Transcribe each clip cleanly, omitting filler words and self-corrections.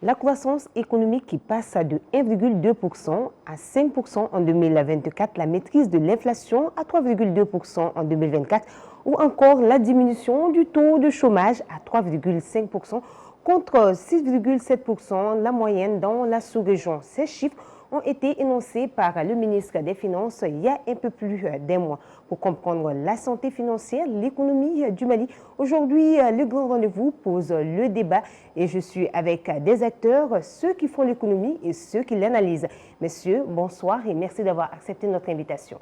La croissance économique qui passe de 1,2% à 5% en 2024, la maîtrise de l'inflation à 3,2% en 2024 ou encore la diminution du taux de chômage à 3,5% contre 6,7% la moyenne dans la sous-région. Ces chiffres ont été énoncés par le ministre des Finances il y a un peu plus d'un mois. Pour comprendre la santé financière, l'économie du Mali, aujourd'hui, le grand rendez-vous pose le débat et je suis avec des acteurs, ceux qui font l'économie et ceux qui l'analysent. Messieurs, bonsoir et merci d'avoir accepté notre invitation.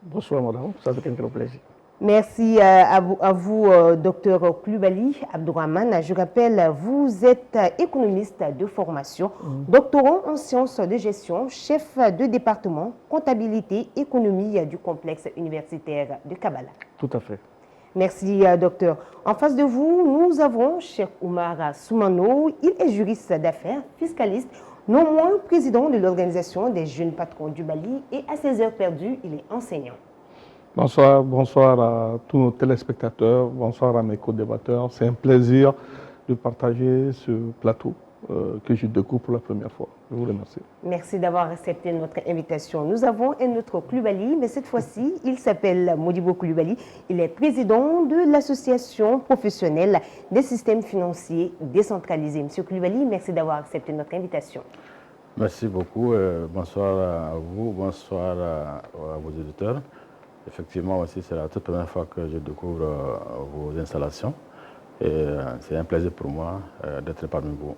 Bonsoir madame, ça fait un grand plaisir. Merci à vous, docteur Coulibaly Abdourahmane. Je rappelle, vous êtes économiste de formation, doctorant en sciences de gestion, chef de département, comptabilité, économie du complexe universitaire de Kabbalah. Tout à fait. Merci, docteur. En face de vous, nous avons Cheikh Oumar Soumano. Il est juriste d'affaires, fiscaliste, non moins président de l'Organisation des jeunes patrons du Mali et à ses heures perdues, il est enseignant. Bonsoir à tous nos téléspectateurs, bonsoir à mes co-débatteurs. C'est un plaisir de partager ce plateau que je découvre pour la première fois. Je vous remercie. Merci d'avoir accepté notre invitation. Nous avons un autre Coulibaly, mais cette fois-ci, il s'appelle Modibo Coulibaly. Il est président de l'Association professionnelle des systèmes financiers décentralisés. Monsieur Coulibaly, merci d'avoir accepté notre invitation. Merci beaucoup. Bonsoir à vous, bonsoir à vos auditeurs. Effectivement aussi, c'est la toute première fois que je découvre vos installations. Et c'est un plaisir pour moi d'être parmi vous.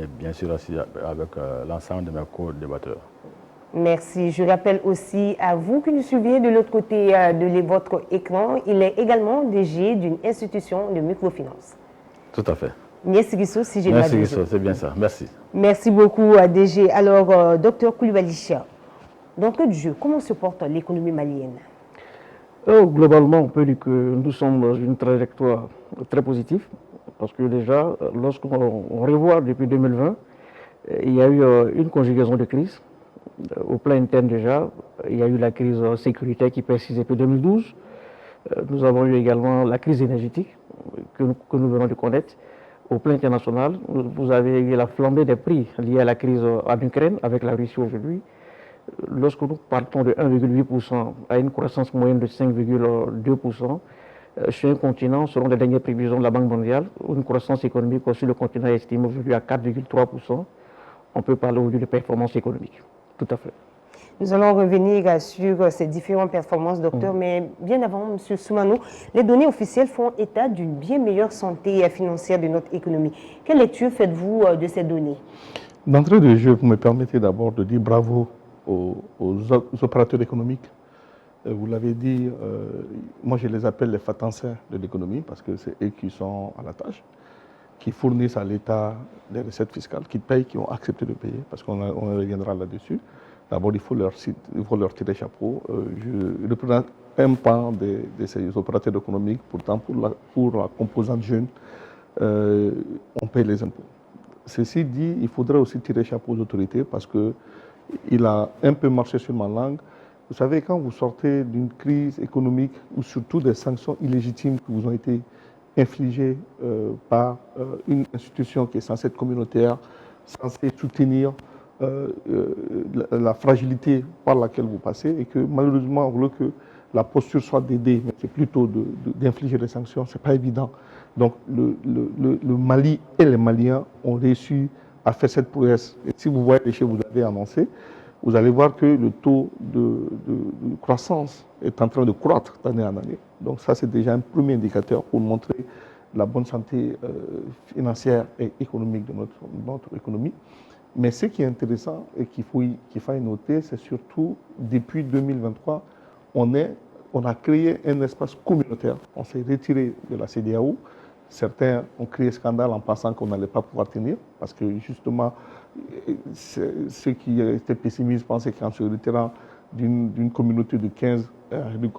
Et bien sûr aussi avec l'ensemble de mes co-débatteurs. Merci. Je rappelle aussi à vous qui nous suivez de l'autre côté de votre écran, il est également DG d'une institution de microfinance. Tout à fait. Niès Guissou, si j'ai Niès Guissou, c'est bien ça. Merci. Merci beaucoup, DG. Alors, docteur Coulibaly, d'entrée de jeu, comment se porte l'économie malienne? Globalement, on peut dire que nous sommes dans une trajectoire très positive, parce que déjà, lorsqu'on revoit depuis 2020, il y a eu une conjugaison de crises. Au plan interne déjà, il y a eu la crise sécuritaire qui persiste depuis 2012. Nous avons eu également la crise énergétique que nous venons de connaître. Au plan international, vous avez eu la flambée des prix liée à la crise en Ukraine avec la Russie aujourd'hui. Lorsque nous partons de 1,8% à une croissance moyenne de 5,2%, sur un continent, selon les dernières prévisions de la Banque mondiale, une croissance économique sur le continent est estimée aujourd'hui à 4,3%, on peut parler aujourd'hui de performance économique. Tout à fait. Nous allons revenir sur ces différentes performances, docteur, mais bien avant, M. Soumano, les données officielles font état d'une bien meilleure santé financière de notre économie. Quelle lecture faites-vous de ces données? D'entrée de jeu, vous me permettez d'abord de dire bravo aux opérateurs économiques. Vous l'avez dit, moi je les appelle les fatanciens de l'économie parce que c'est eux qui sont à la tâche, qui fournissent à l'État les recettes fiscales, qui payent, qui ont accepté de payer, parce qu'on reviendra là-dessus. D'abord, il faut leur tirer chapeau. Je représente un pan de ces opérateurs économiques, pourtant pour la composante jeune, on paye les impôts. Ceci dit, il faudrait aussi tirer chapeau aux autorités parce qu'il a un peu marché sur ma langue. Vous savez, quand vous sortez d'une crise économique ou surtout des sanctions illégitimes qui vous ont été infligées par une institution qui est censée être communautaire, censée soutenir la fragilité par laquelle vous passez et que malheureusement, au lieu que la posture soit d'aider, mais c'est plutôt d'infliger des sanctions, ce n'est pas évident. Donc le Mali et les Maliens ont réussi à faire cette prouesse. Et si vous voyez les chiffres que vous avez annoncés, vous allez voir que le taux de croissance est en train de croître d'année en année. Donc ça, c'est déjà un premier indicateur pour montrer la bonne santé financière et économique de notre économie. Mais ce qui est intéressant et qu'il faille noter, c'est surtout depuis 2023, on a créé un espace communautaire. On s'est retiré de la CEDEAO. Certains ont créé scandale en pensant qu'on n'allait pas pouvoir tenir, parce que justement, ceux qui étaient pessimistes pensaient qu'en se retirant d'une communauté de 15,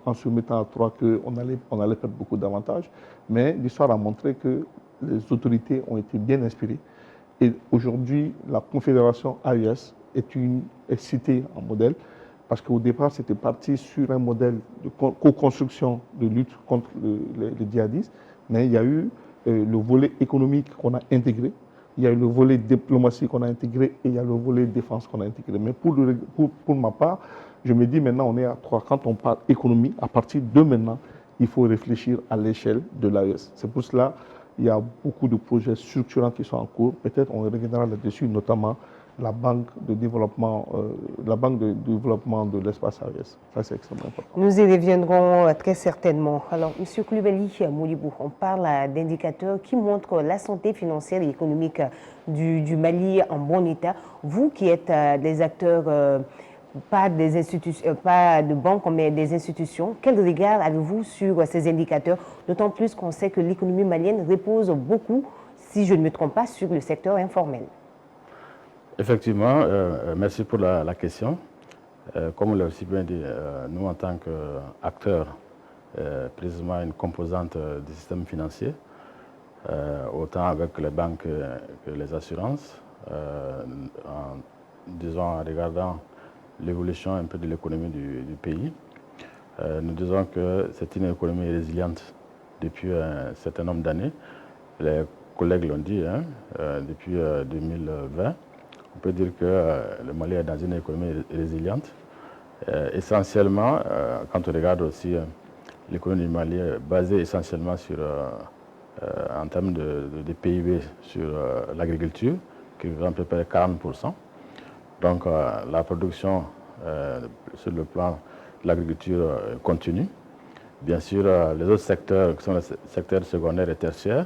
en se mettant à 3, qu'on allait perdre beaucoup d'avantages. Mais l'histoire a montré que les autorités ont été bien inspirées. Et aujourd'hui, la Confédération AES est citée en modèle, parce qu'au départ, c'était parti sur un modèle de co-construction de lutte contre les djihadistes, mais il y a eu le volet économique qu'on a intégré il y a le volet diplomatie qu'on a intégré et il y a le volet défense qu'on a intégré. Mais pour ma part, je me dis maintenant, on est à 3. Quand on parle économie, à partir de maintenant, il faut réfléchir à l'échelle de l'AES. C'est pour cela qu'il y a beaucoup de projets structurants qui sont en cours. Peut-être on reviendra là-dessus, notamment la banque de développement de l'espace AES. Ça, c'est extrêmement important. Nous y reviendrons très certainement. Alors, M. Coulibaly Moulibo, on parle d'indicateurs qui montrent la santé financière et économique du Mali en bon état. Vous qui êtes des acteurs, pas de banques, mais des institutions, quel regard avez-vous sur ces indicateurs? D'autant plus qu'on sait que l'économie malienne repose beaucoup, si je ne me trompe pas, sur le secteur informel. Effectivement, merci pour la question. Comme vous l'avez aussi bien dit, nous en tant qu'acteurs, précisément une composante du système financier, autant avec les banques que les assurances, en regardant l'évolution un peu de l'économie du pays, nous disons que c'est une économie résiliente depuis un certain nombre d'années. Les collègues l'ont dit, depuis 2020. On peut dire que le Mali est dans une économie résiliente. Essentiellement, quand on regarde aussi l'économie du Mali est basée essentiellement sur, en termes de PIB sur l'agriculture, qui représente à peu près 40%. Donc la production sur le plan de l'agriculture continue. Bien sûr, les autres secteurs, qui sont les secteurs secondaires et tertiaires,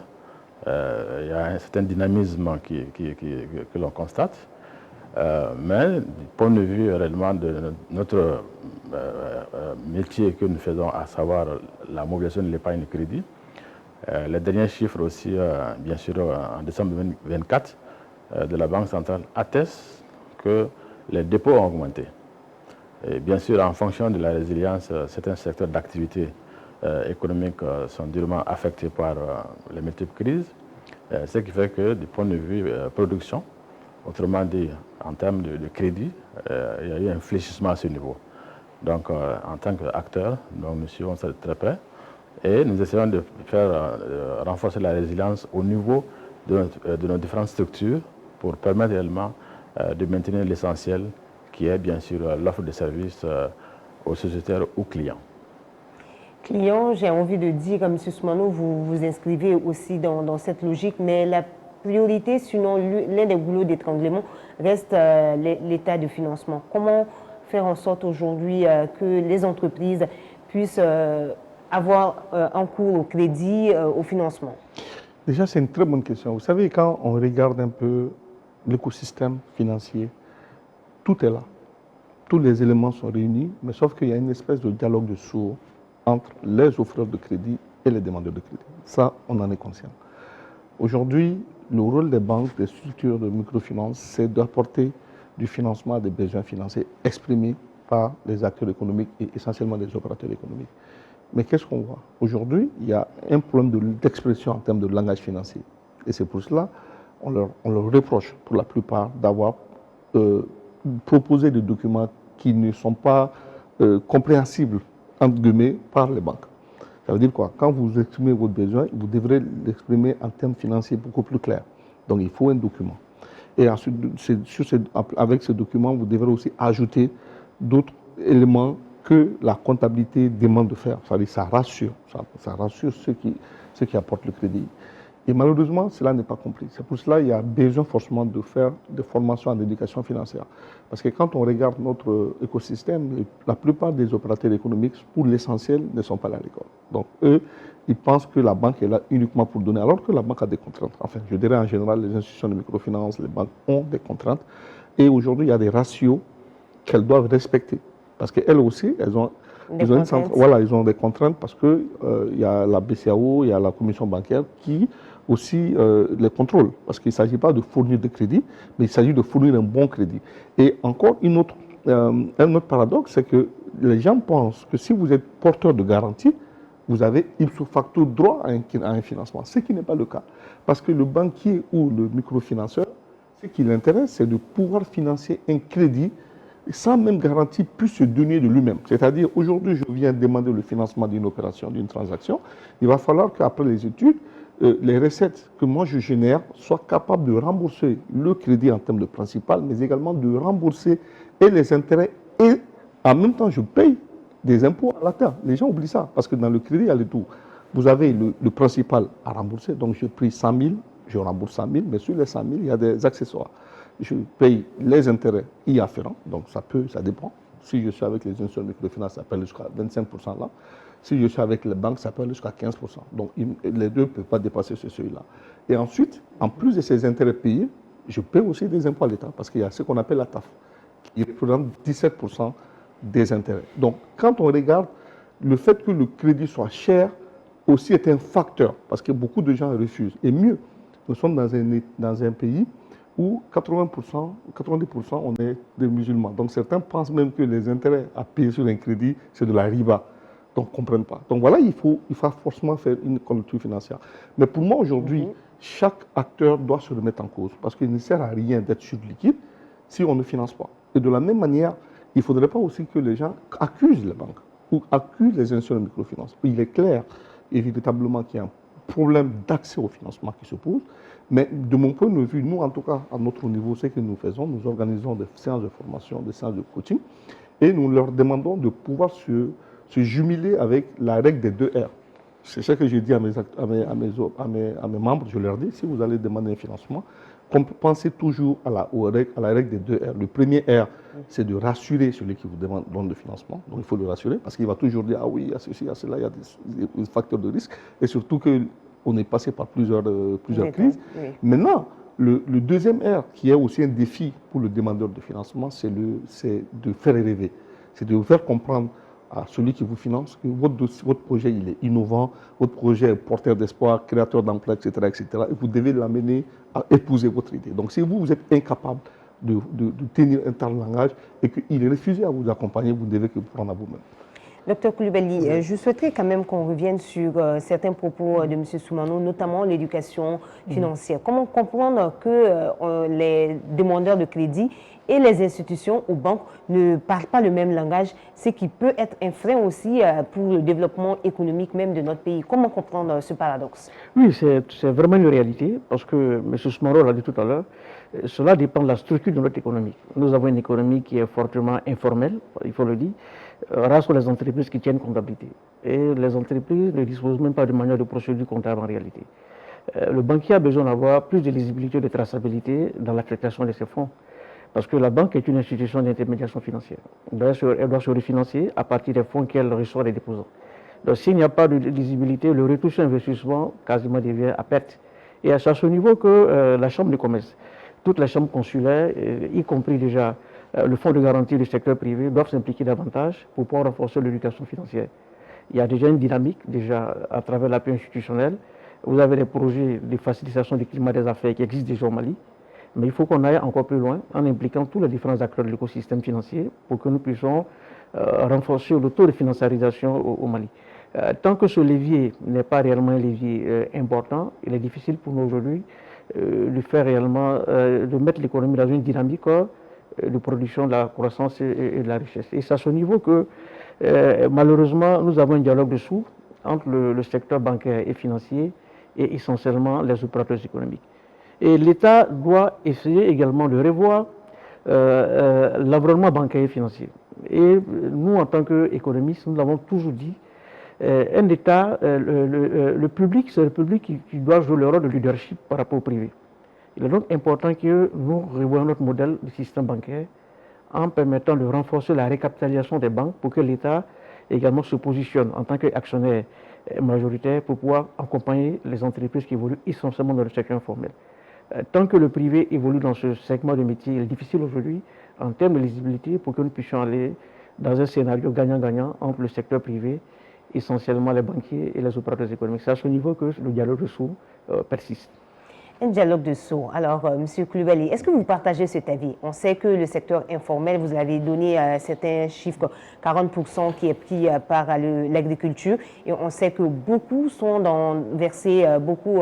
il y a un certain dynamisme que l'on constate. Mais du point de vue réellement de notre métier que nous faisons, à savoir la mobilisation de l'épargne de crédit, les derniers chiffres aussi, bien sûr, en décembre 2024, de la Banque centrale attestent que les dépôts ont augmenté. Et bien sûr, en fonction de la résilience, certains secteurs d'activité économique sont durement affectés par les multiples crises, ce qui fait que du point de vue production, autrement dit, en termes de crédit, il y a eu un fléchissement à ce niveau. Donc, en tant qu'acteurs, nous suivons ça de très près et nous essayons de faire renforcer la résilience au niveau de nos différentes structures pour permettre réellement de maintenir l'essentiel qui est bien sûr l'offre de services aux sociétaires ou clients. Clients, j'ai envie de dire, comme M. Soumano, vous vous inscrivez aussi dans cette logique, mais la priorité, sinon l'un des goulots d'étranglement, reste l'état de financement. Comment faire en sorte aujourd'hui que les entreprises puissent avoir un cours au crédit, au financement? Déjà, c'est une très bonne question. Vous savez, quand on regarde un peu l'écosystème financier, tout est là. Tous les éléments sont réunis, mais sauf qu'il y a une espèce de dialogue de sourds entre les offreurs de crédit et les demandeurs de crédit. Ça, on en est conscient. Aujourd'hui, le rôle des banques, des structures de microfinance, c'est d'apporter du financement à des besoins financiers exprimés par les acteurs économiques et essentiellement des opérateurs économiques. Mais qu'est-ce qu'on voit? Aujourd'hui, il y a un problème d'expression en termes de langage financier. Et c'est pour cela qu'on leur reproche pour la plupart d'avoir proposé des documents qui ne sont pas compréhensibles, entre guillemets, par les banques. Ça veut dire quoi? Quand vous exprimez votre besoin, vous devrez l'exprimer en termes financiers beaucoup plus clairs. Donc il faut un document. Et ensuite, avec ce document, vous devrez aussi ajouter d'autres éléments que la comptabilité demande de faire. C'est-à-dire ça rassure ceux qui apportent le crédit. Et malheureusement, cela n'est pas compris. C'est pour cela qu'il y a besoin forcément de faire des formations en éducation financière. Parce que quand on regarde notre écosystème, la plupart des opérateurs économiques, pour l'essentiel, ne sont pas là à l'école. Donc eux, ils pensent que la banque est là uniquement pour donner, alors que la banque a des contraintes. Enfin, je dirais en général, les institutions de microfinance, les banques ont des contraintes. Et aujourd'hui, il y a des ratios qu'elles doivent respecter. Parce qu'elles aussi, ils ont des contraintes parce qu'il y a la BCAO, il y a la commission bancaire qui aussi les contrôle. Parce qu'il ne s'agit pas de fournir des crédits, mais il s'agit de fournir un bon crédit. Et encore un autre paradoxe, c'est que les gens pensent que si vous êtes porteur de garantie, vous avez ipso facto droit à un financement, ce qui n'est pas le cas. Parce que le banquier ou le microfinanceur, ce qui l'intéresse, c'est de pouvoir financer un crédit sans même garantie puisse se donner de lui-même. C'est-à-dire, aujourd'hui, je viens demander le financement d'une opération, d'une transaction. Il va falloir qu'après les études, les recettes que moi je génère soient capables de rembourser le crédit en termes de principal, mais également de rembourser et les intérêts et en même temps je paye des impôts à la terre. Les gens oublient ça parce que dans le crédit, il y a le tout. Vous avez le principal à rembourser, donc je prie 100 000, je rembourse 100 000, mais sur les 100 000, il y a des accessoires. Je paye les intérêts y afférents, donc ça dépend. Si je suis avec les institutions de microfinance, ça peut aller jusqu'à 25% là. Si je suis avec les banques, ça peut aller jusqu'à 15%. Donc les deux ne peuvent pas dépasser ce seuil-là. Et ensuite, en plus de ces intérêts payés, je paye aussi des impôts à l'État parce qu'il y a ce qu'on appelle la TAF, qui représente 17% des intérêts. Donc quand on regarde, le fait que le crédit soit cher aussi est un facteur parce que beaucoup de gens refusent. Et mieux, nous sommes dans un pays où 80%, 90% on est des musulmans. Donc certains pensent même que les intérêts à payer sur un crédit, c'est de la riba. Donc, ne comprennent pas. Donc voilà, il faut forcément faire une culture financière. Mais pour moi, aujourd'hui, chaque acteur doit se remettre en cause parce qu'il ne sert à rien d'être surliquide si on ne finance pas. Et de la même manière, il ne faudrait pas aussi que les gens accusent les banques ou accusent les institutions de microfinance. Il est clair, véritablement, qu'il y a un problème d'accès au financement qui se pose. Mais de mon point de vue, nous, en tout cas, à notre niveau, ce que nous faisons, nous organisons des séances de formation, des séances de coaching et nous leur demandons de pouvoir se jumeler avec la règle des 2 R. C'est ce que je dis à mes membres, je leur dis, si vous allez demander un financement, pensez toujours à la règle des 2 R. Le premier R, c'est de rassurer celui qui vous donne le financement. Donc il faut le rassurer parce qu'il va toujours dire, ah oui, il y a ceci, il y a cela, il y a des facteurs de risque. Et surtout qu'on est passé par plusieurs crises. Oui. Maintenant, le deuxième R, qui est aussi un défi pour le demandeur de financement, c'est de faire rêver. C'est de vous faire comprendre à celui qui vous finance que votre projet il est innovant, votre projet est porteur d'espoir, créateur d'emploi, etc., etc. Et vous devez l'amener à épouser votre idée. Donc si vous êtes incapable de tenir un tel langage et qu'il est refusé à vous accompagner, vous ne devez que vous prendre à vous-même. Docteur Coulibaly, je souhaiterais quand même qu'on revienne sur certains propos de M. Soumano, notamment l'éducation financière. Comment comprendre que les demandeurs de crédit et les institutions ou banques ne parlent pas le même langage, ce qui peut être un frein aussi pour le développement économique même de notre pays. Comment comprendre ce paradoxe? Oui, c'est vraiment une réalité, parce que M. Soumano l'a dit tout à l'heure, cela dépend de la structure de notre économie. Nous avons une économie qui est fortement informelle, il faut le dire. Rares sont les entreprises qui tiennent comptabilité. Et les entreprises ne disposent même pas de manière de procédure comptable en réalité. Le banquier a besoin d'avoir plus de lisibilité et de traçabilité dans l'affectation de ses fonds. Parce que la banque est une institution d'intermédiation financière. Elle doit se refinancer à partir des fonds qu'elle reçoit des déposants. Donc s'il n'y a pas de lisibilité, le retour sur investissement quasiment devient à perte. Et c'est à ce niveau que la Chambre de commerce, toutes les chambres consulaires, y compris déjà le fonds de garantie du secteur privé, doivent s'impliquer davantage pour pouvoir renforcer l'éducation financière. Il y a déjà une dynamique déjà à travers l'appui institutionnel. Vous avez des projets de facilitation du climat des affaires qui existent déjà au Mali. Mais il faut qu'on aille encore plus loin en impliquant tous les différents acteurs de l'écosystème financier pour que nous puissions renforcer le taux de financiarisation au Mali. Tant que ce levier n'est pas réellement un levier important, il est difficile pour nous aujourd'hui de faire réellement, de mettre l'économie dans une dynamique de production de la croissance et de la richesse. Et c'est à ce niveau que, malheureusement, nous avons un dialogue de sourds entre le secteur bancaire et financier et essentiellement les opérateurs économiques. Et l'État doit essayer également de revoir l'environnement bancaire et financier. Et nous, en tant qu'économistes, nous l'avons toujours dit, un État, le public, c'est le public qui doit jouer le rôle de leadership par rapport au privé. Il est donc important que nous revoyions notre modèle du système bancaire en permettant de renforcer la récapitalisation des banques pour que l'État également se positionne en tant qu'actionnaire majoritaire pour pouvoir accompagner les entreprises qui évoluent essentiellement dans le secteur informel. Tant que le privé évolue dans ce segment de métier, il est difficile aujourd'hui en termes de lisibilité pour que nous puissions aller dans un scénario gagnant-gagnant entre le secteur privé, essentiellement les banquiers et les opérateurs économiques. C'est à ce niveau que le dialogue de sourds persiste. Un dialogue de sourds. Alors, M. Coulibaly, est-ce que vous partagez cet avis? On sait que le secteur informel, vous avez donné certains chiffres, 40% qui est pris par l'agriculture, et on sait que beaucoup sont versés, beaucoup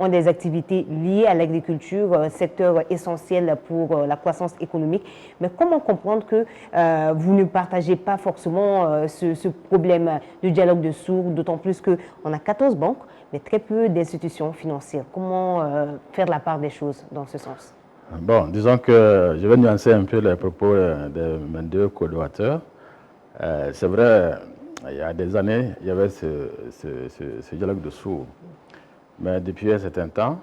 ont des activités liées à l'agriculture, secteur essentiel pour la croissance économique. Mais comment comprendre que vous ne partagez pas forcément ce problème de dialogue de sourds, d'autant plus qu'on a 14 banques, mais très peu d'institutions financières. Comment faire la part des choses dans ce sens? Bon, disons que je vais nuancer un peu les propos de mes deux co-débatteurs. C'est vrai, il y a des années, il y avait ce dialogue de sourds. Mais depuis un certain temps,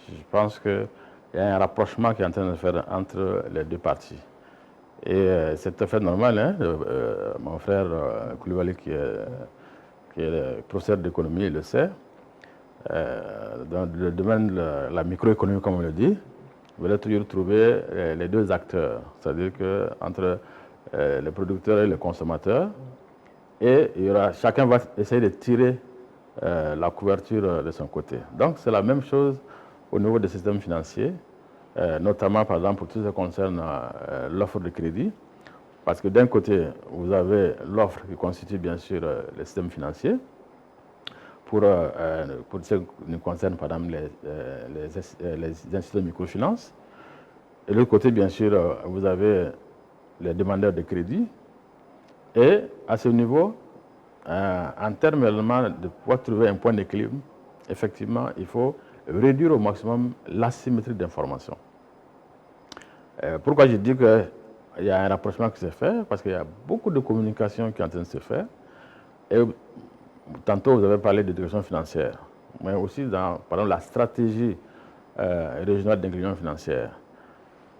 je pense qu'il y a un rapprochement qui est en train de se faire entre les deux parties. Et c'est tout à fait normal, hein, mon frère Koulibaly, qui est professeur d'économie, il le sait. Dans le domaine de la microéconomie, comme on le dit, vous allez toujours trouver les deux acteurs, c'est-à-dire qu'entre les producteurs et les consommateurs, et chacun va essayer de tirer la couverture de son côté. Donc c'est la même chose au niveau des systèmes financiers, notamment par exemple pour tout ce qui concerne l'offre de crédit, parce que d'un côté, vous avez l'offre qui constitue bien sûr les systèmes financiers, pour ce qui concerne par exemple les instituts de microfinance. Et de l'autre côté, bien sûr, vous avez les demandeurs de crédit. Et à ce niveau, en termes de pouvoir trouver un point d'équilibre, effectivement, il faut réduire au maximum l'asymétrie d'information. Pourquoi je dis qu'il y a un rapprochement qui se fait? Parce qu'il y a beaucoup de communication qui est en train de se faire. Et tantôt, vous avez parlé d'éducation financière, mais aussi dans, par exemple, la stratégie régionale d'inclusion financière,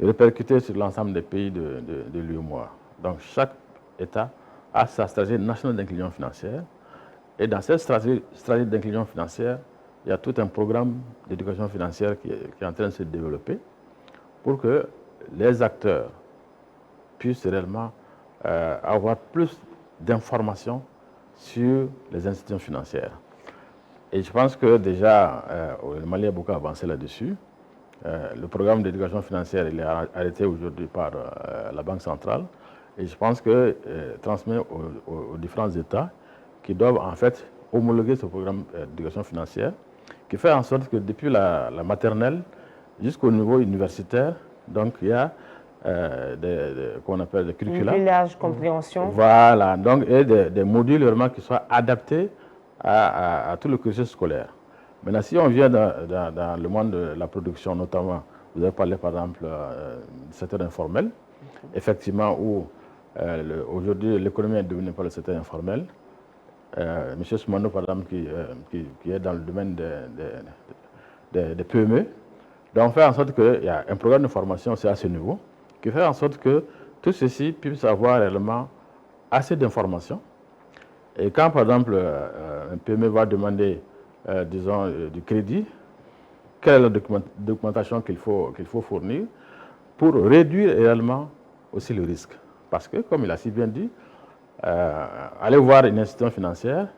répercutée sur l'ensemble des pays de l'UEMOA. Donc, chaque État a sa stratégie nationale d'inclusion financière. Et dans cette stratégie d'inclusion financière, il y a tout un programme d'éducation financière qui est en train de se développer pour que les acteurs puissent réellement avoir plus d'informations sur les institutions financières. Et je pense que déjà, le Mali a beaucoup avancé là-dessus. Le programme d'éducation financière il est arrêté aujourd'hui par la Banque centrale. Et je pense que transmet aux différents États qui doivent en fait homologuer ce programme d'éducation financière, qui fait en sorte que depuis la maternelle jusqu'au niveau universitaire, donc il y a qu'on appelle des curricula. Une plus large compréhension. Voilà, donc et des modules vraiment qui soient adaptés à tout le cursus scolaire. Maintenant, si on vient dans le monde de la production, notamment, vous avez parlé par exemple du secteur informel, effectivement, où aujourd'hui l'économie est dominée par le secteur informel. M. Soumano, par exemple, qui est dans le domaine des PME, donc faire en sorte qu'il y a un programme de formation aussi à ce niveau, qui fait en sorte que tout ceci puisse avoir réellement assez d'informations. Et quand, par exemple, un PME va demander, disons, du crédit, quelle est la documentation qu'il faut fournir pour réduire réellement aussi le risque. Parce que, comme il a si bien dit, aller voir une institution financière,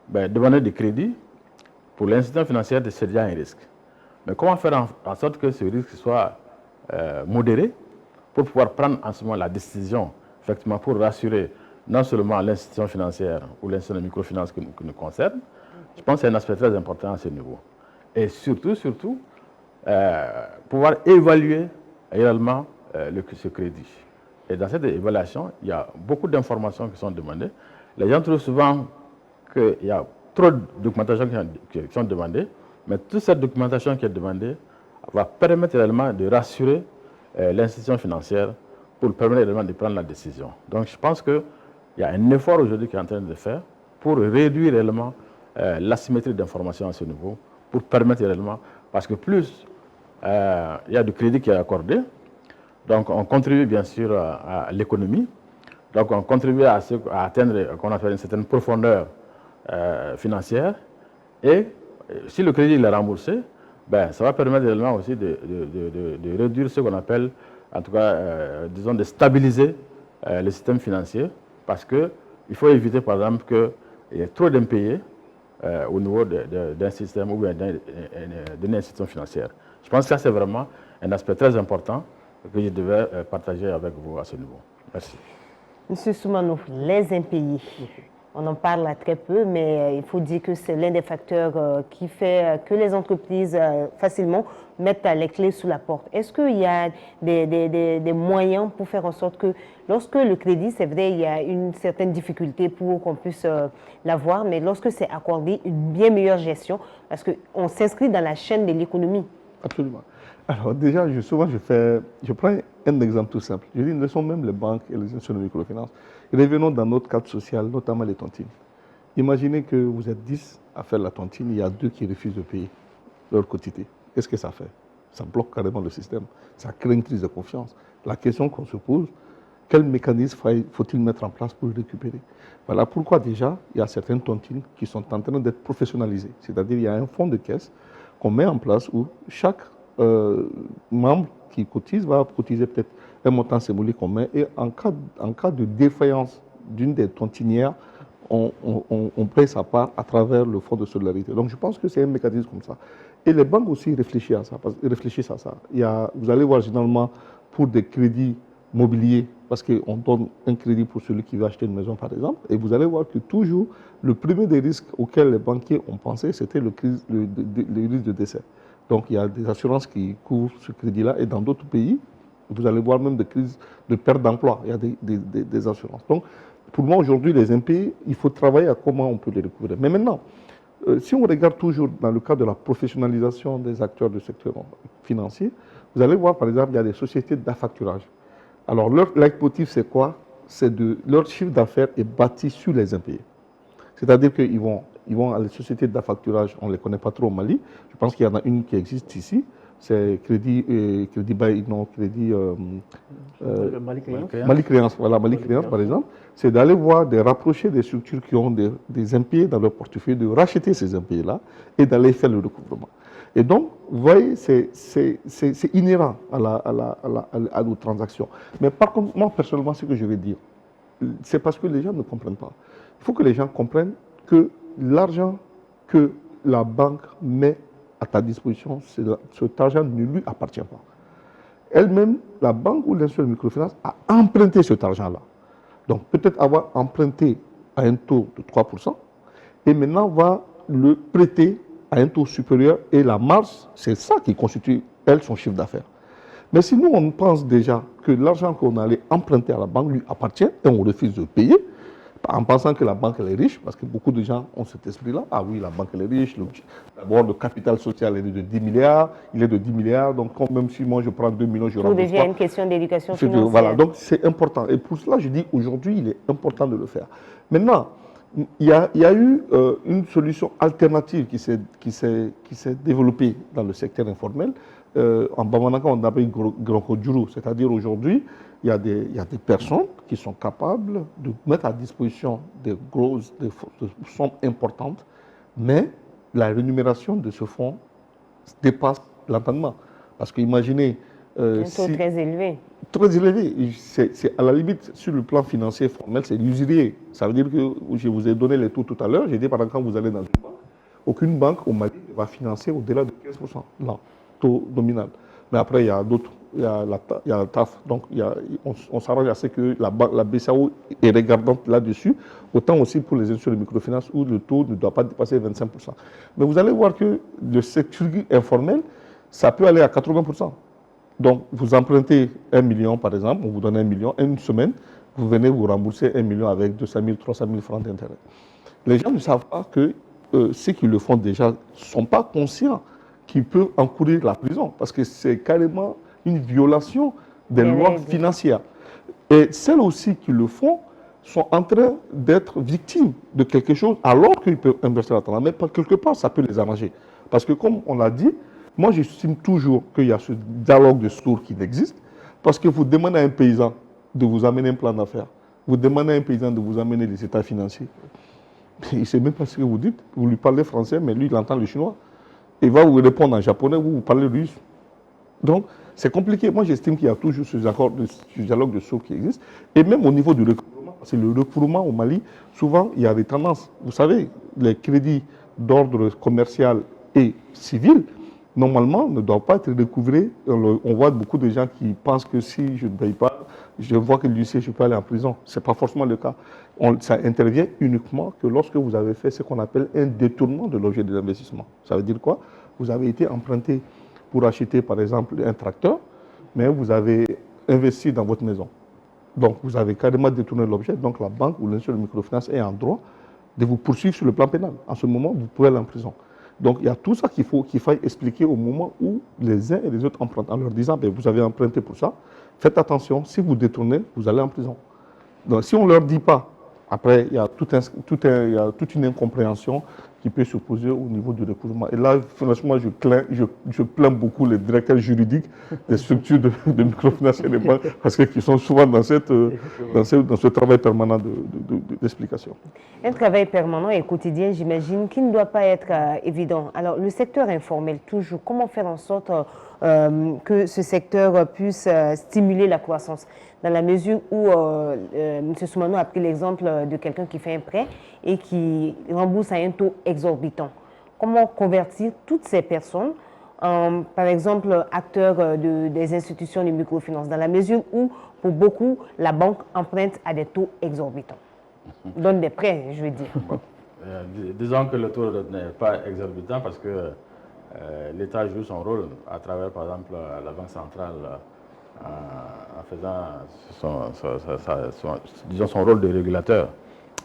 demander du crédit, pour l'institution financière, c'est déjà un risque. Mais comment faire en sorte que ce risque soit modéré pour pouvoir prendre en ce moment la décision, effectivement, pour rassurer non seulement l'institution financière ou l'institution de microfinance qui nous concerne. Je pense que c'est un aspect très important à ce niveau. Et surtout, pouvoir évaluer réellement ce crédit. Et dans cette évaluation, il y a beaucoup d'informations qui sont demandées. Les gens trouvent souvent qu'il y a trop de documentation qui sont demandées, mais toute cette documentation qui est demandée va permettre réellement de rassurer l'institution financière pour permettre réellement de prendre la décision. Donc je pense qu'il y a un effort aujourd'hui qui est en train de faire pour réduire réellement l'asymétrie d'information à ce niveau, pour permettre réellement, parce que plus il y a du crédit qui est accordé, donc on contribue bien sûr à l'économie, donc on contribue à atteindre qu'on appelle une certaine profondeur financière, et si le crédit est remboursé, ça va permettre réellement aussi de réduire ce qu'on appelle, en tout cas, disons, de stabiliser le système financier, parce qu'il faut éviter, par exemple, qu'il y ait trop d'impayés au niveau d'un système ou d'une institution financière. Je pense que ça, c'est vraiment un aspect très important que je devais partager avec vous à ce niveau. Merci. Monsieur Soumano, les impayés. On en parle très peu, mais il faut dire que c'est l'un des facteurs qui fait que les entreprises facilement mettent les clés sous la porte. Est-ce qu'il y a des moyens pour faire en sorte que lorsque le crédit, c'est vrai, il y a une certaine difficulté pour qu'on puisse l'avoir, mais lorsque c'est accordé, une bien meilleure gestion, parce qu'on s'inscrit dans la chaîne de l'économie. Absolument. Alors déjà, je prends un exemple tout simple. Je dis, ne sont même les banques et les institutions de microfinance. Revenons dans notre cadre social, notamment les tontines. Imaginez que vous êtes 10 à faire la tontine, il y a 2 qui refusent de payer leur quotité. Qu'est-ce que ça fait? Ça bloque carrément le système. Ça crée une crise de confiance. La question qu'on se pose, quel mécanisme faut-il mettre en place pour le récupérer? Voilà pourquoi déjà, il y a certaines tontines qui sont en train d'être professionnalisées. C'est-à-dire, il y a un fonds de caisse qu'on met en place où chaque membre qui cotise va cotiser peut-être un montant symbolique qu'on met, et en cas de défaillance d'une des tontinières, on paye sa part à travers le fonds de solidarité. Donc je pense que c'est un mécanisme comme ça. Et les banques aussi réfléchissent à ça. Vous allez voir généralement pour des crédits mobiliers, parce qu'on donne un crédit pour celui qui veut acheter une maison par exemple, et vous allez voir que toujours le premier des risques auxquels les banquiers ont pensé, c'était le risque de décès. Donc il y a des assurances qui couvrent ce crédit-là, et dans d'autres pays, vous allez voir même des crises de perte d'emploi, il y a des assurances. Donc pour moi aujourd'hui, les impayés, il faut travailler à comment on peut les recouvrer. Mais maintenant, si on regarde toujours dans le cadre de la professionnalisation des acteurs du secteur financier, vous allez voir par exemple, il y a des sociétés d'affacturage. Alors leur leitmotiv c'est quoi? Leur chiffre d'affaires est bâti sur les impayés. C'est-à-dire qu'ils vont à les sociétés d'affacturage, on ne les connaît pas trop au Mali. Je pense qu'il y en a une qui existe ici, c'est Crédit Mali Créance, voilà, Mali Créance par exemple. C'est d'aller voir, de rapprocher des structures qui ont des impayés dans leur portefeuille, de racheter ces impayés-là et d'aller faire le recouvrement. Et donc, vous voyez, c'est inhérent à nos transactions. Mais par contre, moi personnellement, ce que je vais dire, c'est parce que les gens ne comprennent pas. Il faut que les gens comprennent que l'argent que la banque met à ta disposition, cet argent ne lui appartient pas. Elle-même, la banque ou l'institution de microfinance a emprunté cet argent-là. Donc peut-être avoir emprunté à un taux de 3% et maintenant va le prêter à un taux supérieur, et la marge, c'est ça qui constitue, elle, son chiffre d'affaires. Mais si nous, on pense déjà que l'argent qu'on allait emprunter à la banque lui appartient et on refuse de payer, en pensant que la banque elle est riche, parce que beaucoup de gens ont cet esprit-là. Ah oui, la banque elle est riche. D'abord, le capital social est de 10 milliards. Il est de 10 milliards. Donc, même si moi je prends 2 millions, je rembourse pas. Tout devient une question d'éducation financière. Voilà, donc c'est important. Et pour cela, je dis aujourd'hui, il est important de le faire. Maintenant, il y a eu une solution alternative qui s'est développée dans le secteur informel. En Bamanaka, on appelle Gronkodjuru, c'est-à-dire aujourd'hui, il y a des personnes qui sont capables de mettre à disposition des sommes importantes, mais la rémunération de ce fonds dépasse l'entendement. Parce que imaginez... un taux très élevé. Très élevé. C'est à la limite, sur le plan financier formel, c'est l'usurier. Ça veut dire que je vous ai donné les taux tout à l'heure. J'ai dit, par exemple, quand vous allez dans une banque, aucune banque au Mali va financer au-delà de 15%. Non, taux nominal. Mais après, il y a d'autres. Il y a la TAF. Donc, on s'arrange à ce que la BCAO est regardante là-dessus. Autant aussi pour les institutions de microfinance où le taux ne doit pas dépasser 25%. Mais vous allez voir que le secteur informel, ça peut aller à 80%. Donc, vous empruntez 1 million, par exemple, on vous donne 1 million, une semaine, vous venez vous rembourser 1 million avec 200 000, 300 000 francs d'intérêt. Les gens ne savent pas que ceux qui le font déjà ne sont pas conscients qu'ils peuvent encourir la prison, parce que c'est carrément une violation des lois financières. Et celles aussi qui le font sont en train d'être victimes de quelque chose, alors qu'ils peuvent investir là-dedans. Mais quelque part, ça peut les arranger. Parce que comme on l'a dit, moi, j'estime toujours qu'il y a ce dialogue de sourds qui existe, parce que vous demandez à un paysan de vous amener un plan d'affaires, vous demandez à un paysan de vous amener les états financiers. Il ne sait même pas ce que vous dites. Vous lui parlez français, mais lui, il entend le chinois. Il va vous répondre en japonais, vous parlez russe. Donc, c'est compliqué. Moi, j'estime qu'il y a toujours ce dialogue de sourds qui existe. Et même au niveau du recouvrement, parce que le recouvrement au Mali, souvent, il y a des tendances. Vous savez, les crédits d'ordre commercial et civil, normalement, ne doivent pas être recouvrés. On voit beaucoup de gens qui pensent que si je ne paye pas, je vois que l'huissier, je peux aller en prison. Ce n'est pas forcément le cas. Ça intervient uniquement que lorsque vous avez fait ce qu'on appelle un détournement de l'objet des investissements. Ça veut dire quoi? Vous avez été emprunté pour acheter, par exemple, un tracteur, mais vous avez investi dans votre maison. Donc, vous avez carrément détourné l'objet. Donc, la banque ou l'institution de microfinance est en droit de vous poursuivre sur le plan pénal. En ce moment, vous pouvez aller en prison. Donc, il y a tout ça qu'il faille expliquer au moment où les uns et les autres empruntent, en leur disant, ben, vous avez emprunté pour ça, faites attention, si vous détournez, vous allez en prison. Donc, si on ne leur dit pas, après, il y a toute une incompréhension qui peut se poser au niveau du recouvrement. Et là, franchement, je plains beaucoup les directeurs juridiques des structures de microfinance et des banques parce qu'ils sont souvent dans ce travail permanent d'explication. Un travail permanent et quotidien, j'imagine, qui ne doit pas être évident. Alors, le secteur informel, toujours, comment faire en sorte que ce secteur puisse stimuler la croissance? Dans la mesure où M. Soumano a pris l'exemple de quelqu'un qui fait un prêt et qui rembourse à un taux exorbitant. Comment convertir toutes ces personnes en, par exemple, acteurs des institutions de microfinance, dans la mesure où, pour beaucoup, la banque emprunte à des taux exorbitants, donne des prêts, je veux dire. Bon. Disons que le taux n'est pas exorbitant parce que l'État joue son rôle à travers, par exemple, la Banque centrale en faisant son rôle de régulateur.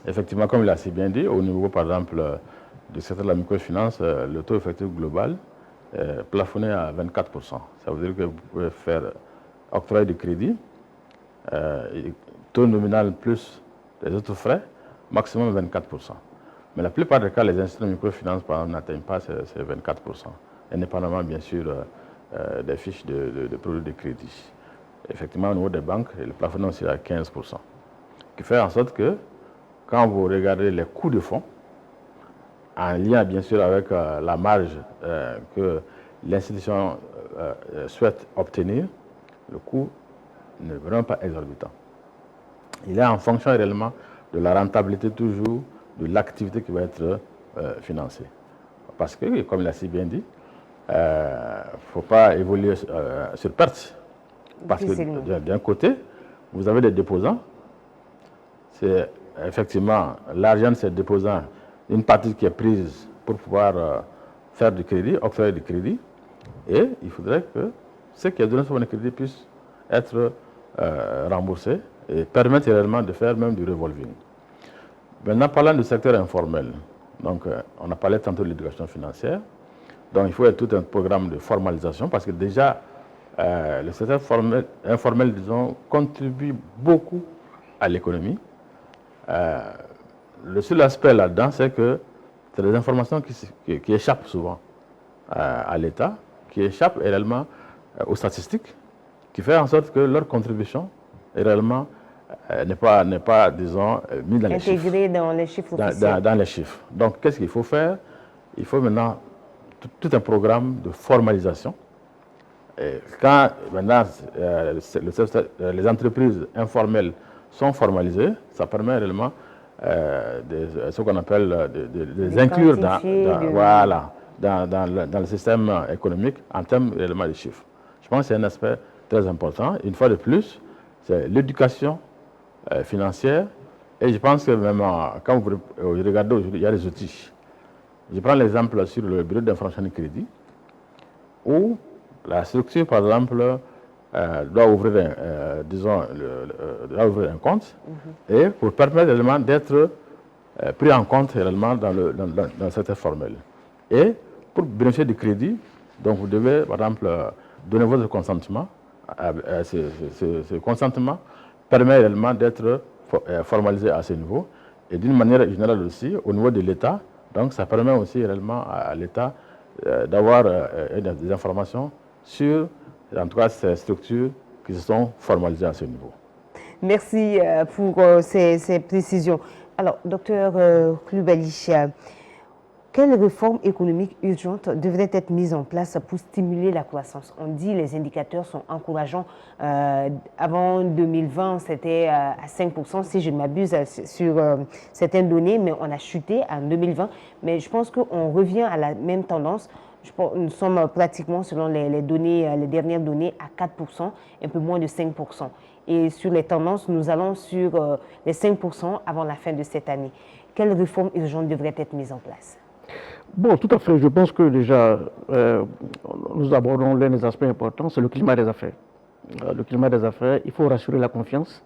Effectivement, comme il a si bien dit, au niveau, par exemple, du secteur de la microfinance, le taux effectif global est plafonné à 24%. Ça veut dire que vous pouvez faire octroi de crédit, taux nominal plus les autres frais, maximum 24%. Mais la plupart des cas, les institutions de microfinance, par exemple, n'atteignent pas ces 24%, indépendamment, bien sûr, des fiches de produits de crédit. Effectivement, au niveau des banques, le plafond aussi est à 15%. Ce qui fait en sorte que, quand vous regardez les coûts de fonds, en lien bien sûr avec la marge que l'institution souhaite obtenir, le coût n'est vraiment pas exorbitant. Il est en fonction réellement de la rentabilité toujours de l'activité qui va être financée. Parce que, comme il a si bien dit, il ne faut pas évoluer sur perte. Parce que d'un côté, vous avez des déposants. C'est effectivement l'argent de ces déposants, une partie qui est prise pour pouvoir faire du crédit, octroyer du crédit. Et il faudrait que ceux qui ont donné ce crédit puissent être remboursés et permettre réellement de faire même du revolving. Maintenant, parlant du secteur informel, donc on a parlé tantôt de l'éducation financière. Donc il faut tout un programme de formalisation parce que déjà, le secteur informel, disons, contribue beaucoup à l'économie. Le seul aspect là-dedans, c'est que c'est des informations qui échappent souvent à l'État, qui échappent réellement aux statistiques, qui fait en sorte que leur contribution est réellement n'est pas, disons, mise dans les chiffres. Intégrée dans les chiffres officiels. Dans les chiffres. Donc, qu'est-ce qu'il faut faire? Il faut maintenant tout un programme de formalisation. Et quand maintenant les entreprises informelles sont formalisées, ça permet réellement ce qu'on appelle de les inclure dans le système économique en termes réellement de chiffres. Je pense que c'est un aspect très important. Une fois de plus, c'est l'éducation financière. Et je pense que même quand vous regardez aujourd'hui, il y a des outils. Je prends l'exemple sur le bureau d'information de crédit, où la structure, par exemple, doit ouvrir un compte, et pour permettre réellement d'être pris en compte réellement dans le secteur formel. Et pour bénéficier du crédit, donc vous devez, par exemple, donner votre consentement. Ce consentement permet réellement d'être formalisé à ce niveau. Et d'une manière générale aussi, au niveau de l'État, donc ça permet aussi réellement à l'État d'avoir des informations sur, en tout cas, ces structures qui se sont formalisées à ce niveau. Merci pour ces précisions. Alors, docteur Coulibaly, quelles réformes économiques urgentes devraient être mises en place pour stimuler la croissance? On dit que les indicateurs sont encourageants. Avant 2020, c'était à 5%, si je ne m'abuse, sur certaines données, mais on a chuté en 2020. Mais je pense qu'on revient à la même tendance. Nous sommes pratiquement, selon les dernières données, à 4%, un peu moins de 5%. et sur les tendances, nous allons sur les 5% avant la fin de cette année. Quelles réformes urgentes devraient être mises en place? Bon, tout à fait. Je pense que déjà, nous abordons l'un des aspects importants, c'est le climat des affaires. Le climat des affaires, il faut rassurer la confiance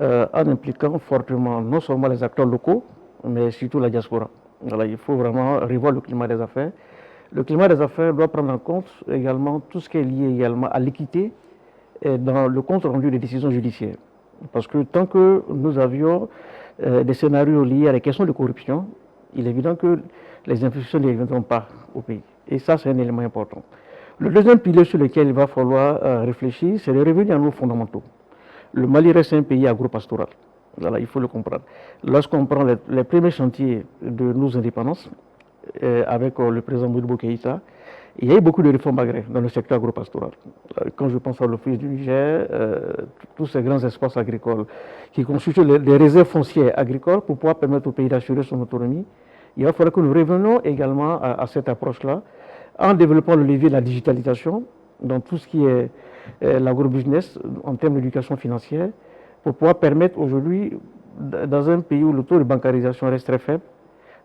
en impliquant fortement non seulement les acteurs locaux, mais surtout la diaspora. Voilà, il faut vraiment revoir le climat des affaires. Le climat des affaires doit prendre en compte également tout ce qui est lié également à l'équité dans le compte rendu des décisions judiciaires. Parce que tant que nous avions des scénarios liés à des questions de corruption, il est évident que les institutions ne reviendront pas au pays. Et ça, c'est un élément important. Le deuxième pilier sur lequel il va falloir réfléchir, c'est de revenir à nos fondamentaux. Le Mali reste un pays agropastoral. Voilà, il faut le comprendre. Lorsqu'on prend les premiers chantiers de nos indépendances, avec le président Modibo Keïta, il y a eu beaucoup de réformes agraires dans le secteur agropastoral. Quand je pense à l'Office du Niger, tous ces grands espaces agricoles qui constituent des réserves foncières agricoles pour pouvoir permettre au pays d'assurer son autonomie, il va falloir que nous revenions également à cette approche-là en développant le levier de la digitalisation dans tout ce qui est l'agrobusiness en termes d'éducation financière pour pouvoir permettre aujourd'hui, dans un pays où le taux de bancarisation reste très faible,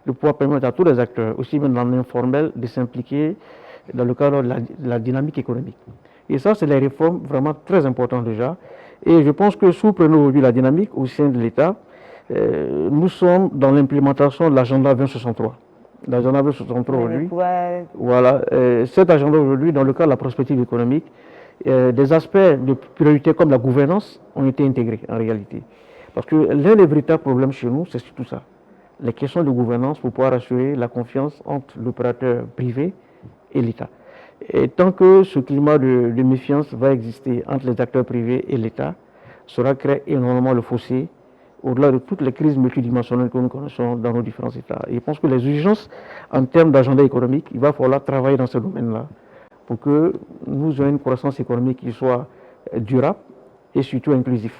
de pouvoir permettre à tous les acteurs, aussi bien dans l'informel, de s'impliquer dans le cadre de la dynamique économique. Et ça, c'est des réformes vraiment très importantes déjà. Et je pense que sous prenons aujourd'hui la dynamique au sein de l'État, nous sommes dans l'implémentation de l'agenda 2063. L'agenda 2063 aujourd'hui, voilà, cet agenda aujourd'hui, dans le cadre de la prospective économique, des aspects de priorité comme la gouvernance ont été intégrés en réalité. Parce que l'un des véritables problèmes chez nous, c'est surtout ça. Les questions de gouvernance pour pouvoir assurer la confiance entre l'opérateur privé et l'État. Et tant que ce climat de méfiance va exister entre les acteurs privés et l'État, cela crée énormément le fossé au-delà de toutes les crises multidimensionnelles que nous connaissons dans nos différents États. Et je pense que les urgences en termes d'agenda économique, il va falloir travailler dans ce domaine-là pour que nous ayons une croissance économique qui soit durable et surtout inclusive.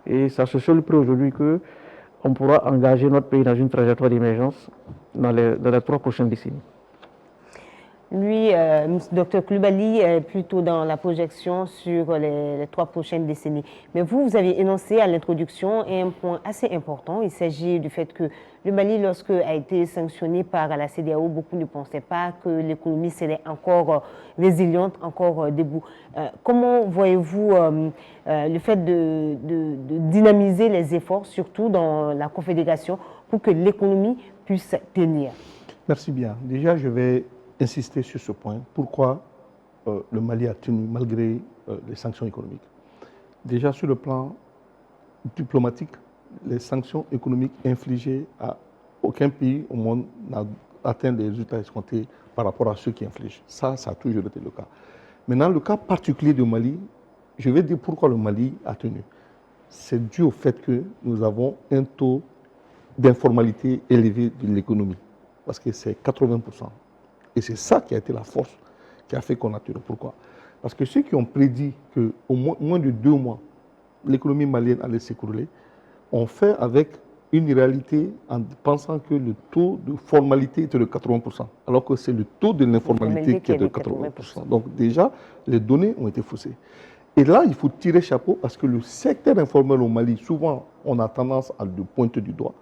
Et c'est ce seul prix aujourd'hui qu'on pourra engager notre pays dans une trajectoire d'émergence dans les 3 prochaines décennies. Lui, Dr Coulibaly, est plutôt dans la projection sur les 3 prochaines décennies. Mais vous avez énoncé à l'introduction un point assez important. Il s'agit du fait que le Mali, lorsqu'il a été sanctionné par la CEDEAO, beaucoup ne pensaient pas que l'économie serait encore résiliente, encore debout. Comment voyez-vous le fait de dynamiser les efforts, surtout dans la Confédération, pour que l'économie puisse tenir? Merci bien. Déjà, je vais insister sur ce point. Pourquoi le Mali a tenu malgré les sanctions économiques? Déjà sur le plan diplomatique, les sanctions économiques infligées à aucun pays au monde n'a atteint des résultats escomptés par rapport à ceux qui infligent. Ça a toujours été le cas. Maintenant, le cas particulier du Mali, je vais dire pourquoi le Mali a tenu. C'est dû au fait que nous avons un taux d'informalité élevé de l'économie, parce que c'est 80%. Et c'est ça qui a été la force qui a fait qu'on a tenu. Pourquoi? Parce que ceux qui ont prédit qu'au moins de 2 mois, l'économie malienne allait s'écrouler, ont fait avec une réalité en pensant que le taux de formalité était de 80%, alors que c'est le taux de l'informalité qui est de 80%. Donc déjà, les données ont été faussées. Et là, il faut tirer chapeau parce que le secteur informel au Mali, souvent, on a tendance à le pointer du doigt,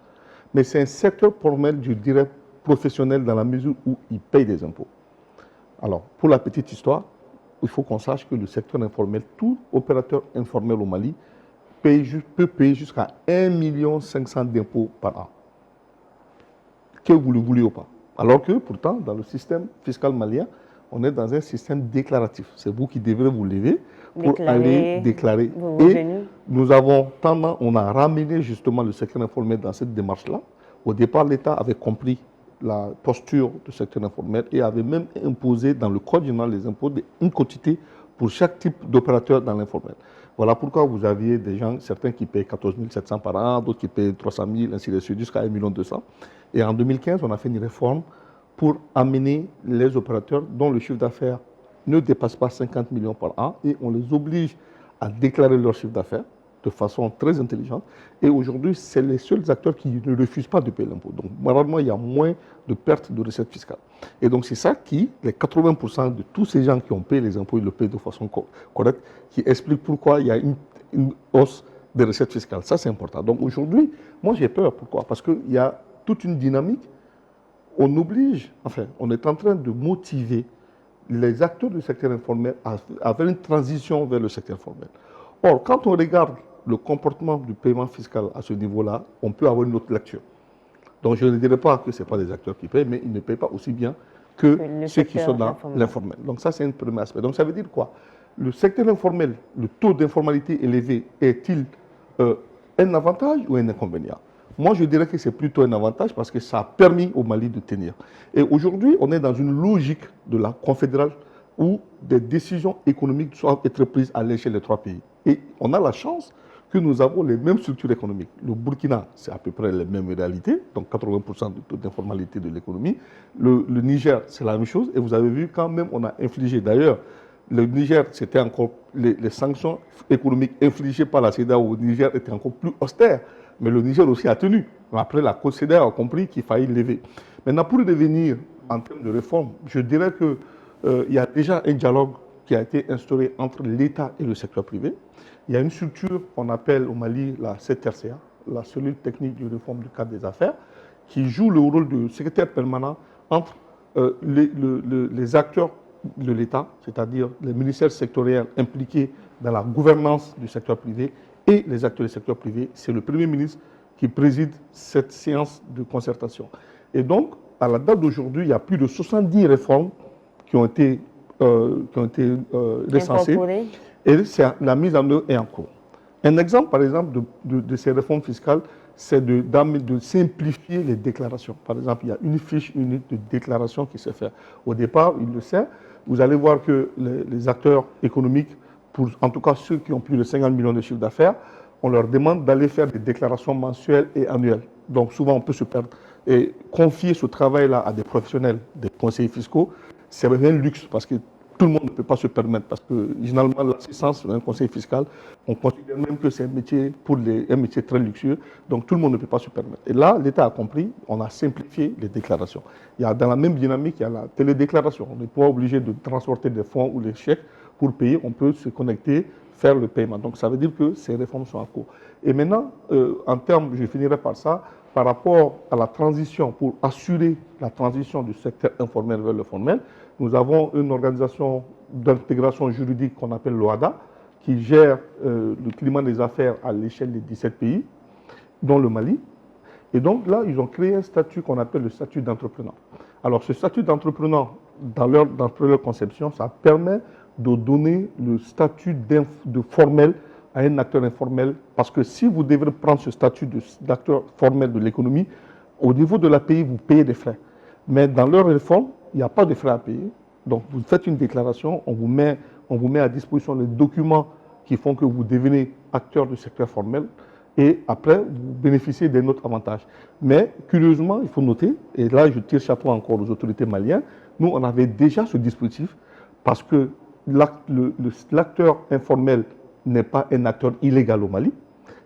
mais c'est un secteur formel, je dirais, professionnel dans la mesure où il paye des impôts. Alors, pour la petite histoire, il faut qu'on sache que le secteur informel, tout opérateur informel au Mali, peut payer jusqu'à 1,5 million d'impôts par an. Que vous le voulez ou pas. Alors que, pourtant, dans le système fiscal malien, on est dans un système déclaratif. C'est vous qui devrez vous lever pour aller déclarer. Et nous avons tendance, on a ramené justement le secteur informel dans cette démarche-là. Au départ, l'État avait compris la posture du secteur informel et avait même imposé dans le Code général des impôts une quotité pour chaque type d'opérateur dans l'informel. Voilà pourquoi vous aviez des gens, certains qui payent 14 700 par an, d'autres qui payent 300 000, ainsi de suite, jusqu'à 1,2 million. Et en 2015, on a fait une réforme pour amener les opérateurs dont le chiffre d'affaires ne dépasse pas 50 millions par an et on les oblige à déclarer leur chiffre d'affaires de façon très intelligente. Et aujourd'hui, c'est les seuls acteurs qui ne refusent pas de payer l'impôt. Donc, malheureusement, il y a moins de pertes de recettes fiscales. Et donc, c'est ça qui, les 80% de tous ces gens qui ont payé les impôts, ils le payent de façon correcte, qui explique pourquoi il y a une hausse des recettes fiscales. Ça, c'est important. Donc aujourd'hui, moi j'ai peur. Pourquoi? Parce qu'il y a toute une dynamique. On oblige, enfin, on est en train de motiver les acteurs du secteur informel à faire une transition vers le secteur formel. Or, quand on regarde le comportement du paiement fiscal à ce niveau-là, on peut avoir une autre lecture. Donc, je ne dirais pas que ce n'est pas des acteurs qui payent, mais ils ne payent pas aussi bien que ceux qui sont dans l'informel. Donc, ça, c'est un premier aspect. Donc, ça veut dire quoi? Le secteur informel, le taux d'informalité élevé, est-il un avantage ou un inconvénient? Moi, je dirais que c'est plutôt un avantage parce que ça a permis au Mali de tenir. Et aujourd'hui, on est dans une logique de la confédérale où des décisions économiques doivent être prises à l'échelle des 3 pays. Et on a la chance que nous avons les mêmes structures économiques. Le Burkina, c'est à peu près les mêmes réalités, donc 80% du taux d'informalité de l'économie. Le Niger, c'est la même chose. Et vous avez vu quand même, on a infligé, d'ailleurs, le Niger, c'était encore, les sanctions économiques infligées par la CEDEAO au Niger étaient encore plus austères. Mais le Niger aussi a tenu. Après, la CEDEAO a compris qu'il fallait lever. Maintenant, pour revenir en termes de réforme, je dirais qu'il y a déjà un dialogue qui a été instauré entre l'État et le secteur privé. Il y a une structure qu'on appelle au Mali la CTRCA, la cellule technique de réforme du cadre des affaires, qui joue le rôle de secrétaire permanent entre les acteurs de l'État, c'est-à-dire les ministères sectoriels impliqués dans la gouvernance du secteur privé et les acteurs du secteur privé. C'est le Premier ministre qui préside cette séance de concertation. Et donc, à la date d'aujourd'hui, il y a plus de 70 réformes qui ont été recensées. Et la mise en œuvre est en cours. Un exemple, par exemple, de ces réformes fiscales, c'est de simplifier les déclarations. Par exemple, il y a une fiche unique de déclaration qui se fait. Au départ, il le sait, vous allez voir que les acteurs économiques, en tout cas ceux qui ont plus de 50 millions de chiffre d'affaires, on leur demande d'aller faire des déclarations mensuelles et annuelles. Donc souvent, on peut se perdre. Et confier ce travail-là à des professionnels, des conseillers fiscaux, c'est un luxe parce que tout le monde ne peut pas se permettre. Parce que généralement, l'assistance d'un conseiller fiscal, on considère même que c'est un métier, un métier très luxueux. Donc tout le monde ne peut pas se permettre. Et là, l'État a compris, on a simplifié les déclarations. Dans la même dynamique, il y a la télédéclaration. On n'est pas obligé de transporter des fonds ou des chèques pour payer. On peut se connecter, faire le paiement. Donc ça veut dire que ces réformes sont en cours. Et maintenant, en termes, je finirai par ça, par rapport à la transition, pour assurer la transition du secteur informel vers le formel, nous avons une organisation d'intégration juridique qu'on appelle l'OADA, qui gère le climat des affaires à l'échelle des 17 pays, dont le Mali. Et donc là, ils ont créé un statut qu'on appelle le statut d'entrepreneur. Alors ce statut d'entrepreneur, dans leur conception, ça permet de donner le statut de formel à un acteur informel, parce que si vous devez prendre ce statut d'acteur formel de l'économie, au niveau de l'API, vous payez des frais. Mais dans leur réforme, il n'y a pas de frais à payer. Donc vous faites une déclaration, on vous met à disposition les documents qui font que vous devenez acteur du secteur formel, et après, vous bénéficiez d'un autre avantage. Mais curieusement, il faut noter, et là je tire chapeau encore aux autorités maliennes, nous on avait déjà ce dispositif, parce que l'acteur informel n'est pas un acteur illégal au Mali,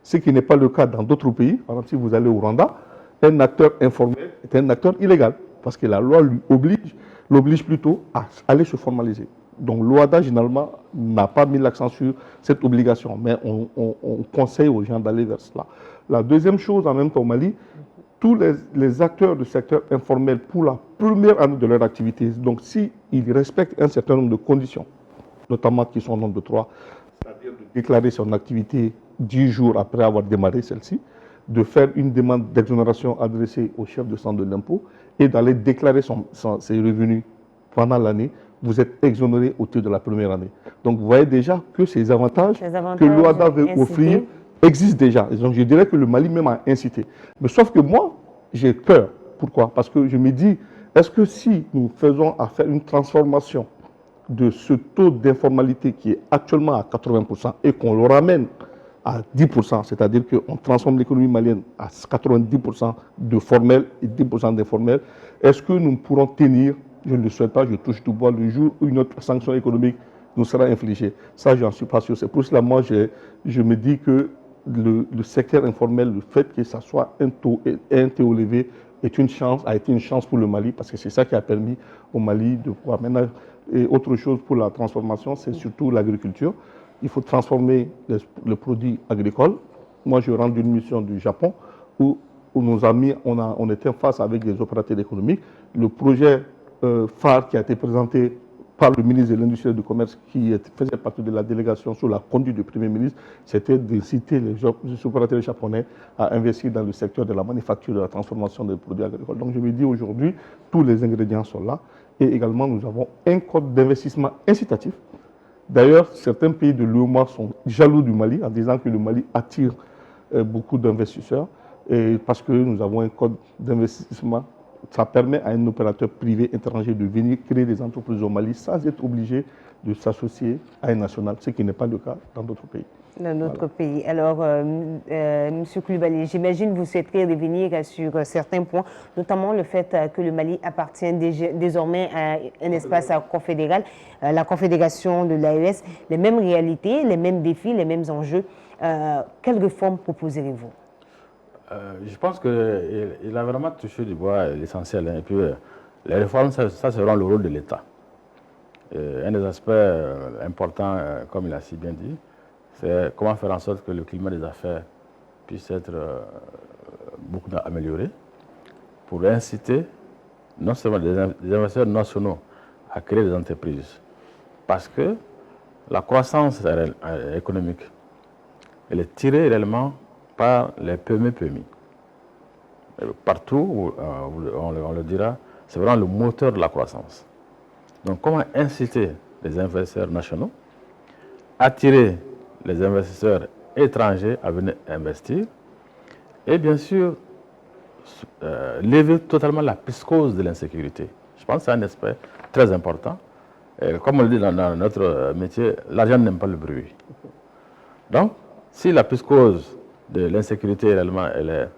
ce qui n'est pas le cas dans d'autres pays. Par exemple, si vous allez au Rwanda, un acteur informel est un acteur illégal, parce que la loi l'oblige plutôt à aller se formaliser. Donc l'OADA, généralement, n'a pas mis l'accent sur cette obligation, mais on conseille aux gens d'aller vers cela. La deuxième chose, en même temps au Mali, tous les acteurs du secteur informel, pour la première année de leur activité, donc s'ils respectent un certain nombre de conditions, notamment qui sont au nombre de 3, c'est-à-dire de déclarer son activité 10 jours après avoir démarré celle-ci, de faire une demande d'exonération adressée au chef de centre de l'impôt et d'aller déclarer ses revenus pendant l'année, vous êtes exonéré au titre de la première année. Donc vous voyez déjà que ces avantages que l'OADA veut offrir existent déjà. Et donc je dirais que le Mali même a incité. Mais sauf que moi, j'ai peur. Pourquoi? Parce que je me dis, est-ce que si nous faisons à faire une transformation de ce taux d'informalité qui est actuellement à 80% et qu'on le ramène à 10%, c'est-à-dire qu'on transforme l'économie malienne à 90% de formel et 10% d'informel, est-ce que nous pourrons tenir? Je ne le souhaite pas, je touche du bois le jour où une autre sanction économique nous sera infligée. Ça, j'en suis pas sûr. C'est pour cela, moi, je me dis que le secteur informel, le fait que ça soit un taux élevé, a été une chance pour le Mali, parce que c'est ça qui a permis au Mali de pouvoir maintenant. Et autre chose pour la transformation, c'est surtout l'agriculture. il faut transformer le produit agricole. Moi, je rentre d'une mission du Japon où nos amis, on était face avec des opérateurs économiques. Le projet phare qui a été présenté par le ministre de l'Industrie et du Commerce, qui faisait partie de la délégation sous la conduite du Premier ministre, c'était d'inciter les opérateurs japonais à investir dans le secteur de la manufacture et de la transformation des produits agricoles. Donc je me dis aujourd'hui, tous les ingrédients sont là. Et également, nous avons un code d'investissement incitatif. D'ailleurs, certains pays de l'UEMOA sont jaloux du Mali en disant que le Mali attire beaucoup d'investisseurs. Et parce que nous avons un code d'investissement, ça permet à un opérateur privé étranger de venir créer des entreprises au Mali sans être obligé de s'associer à un national, ce qui n'est pas le cas dans d'autres pays. Dans d'autres pays. Alors, M. Coulibaly, j'imagine que vous souhaiteriez revenir sur certains points, notamment le fait que le Mali appartient désormais à un espace confédéral, la confédération de l'AES, les mêmes réalités, les mêmes défis, les mêmes enjeux. Quelles réformes proposerez-vous? Je pense qu'il a vraiment touché du bois l'essentiel. Et puis, les réformes, ça sera le rôle de l'État. Un des aspects importants, comme il a si bien dit, c'est comment faire en sorte que le climat des affaires puisse être beaucoup amélioré pour inciter non seulement des investisseurs nationaux à créer des entreprises. Parce que la croissance économique, elle est tirée réellement par les PME-PMI. Partout où on le dira, c'est vraiment le moteur de la croissance. Donc comment inciter les investisseurs nationaux, attirer les investisseurs étrangers à venir investir et bien sûr lever totalement la psychose de l'insécurité. Je pense que c'est un aspect très important. Et comme on le dit dans notre métier, l'argent n'aime pas le bruit. Donc, si la psychose de l'insécurité réellement elle est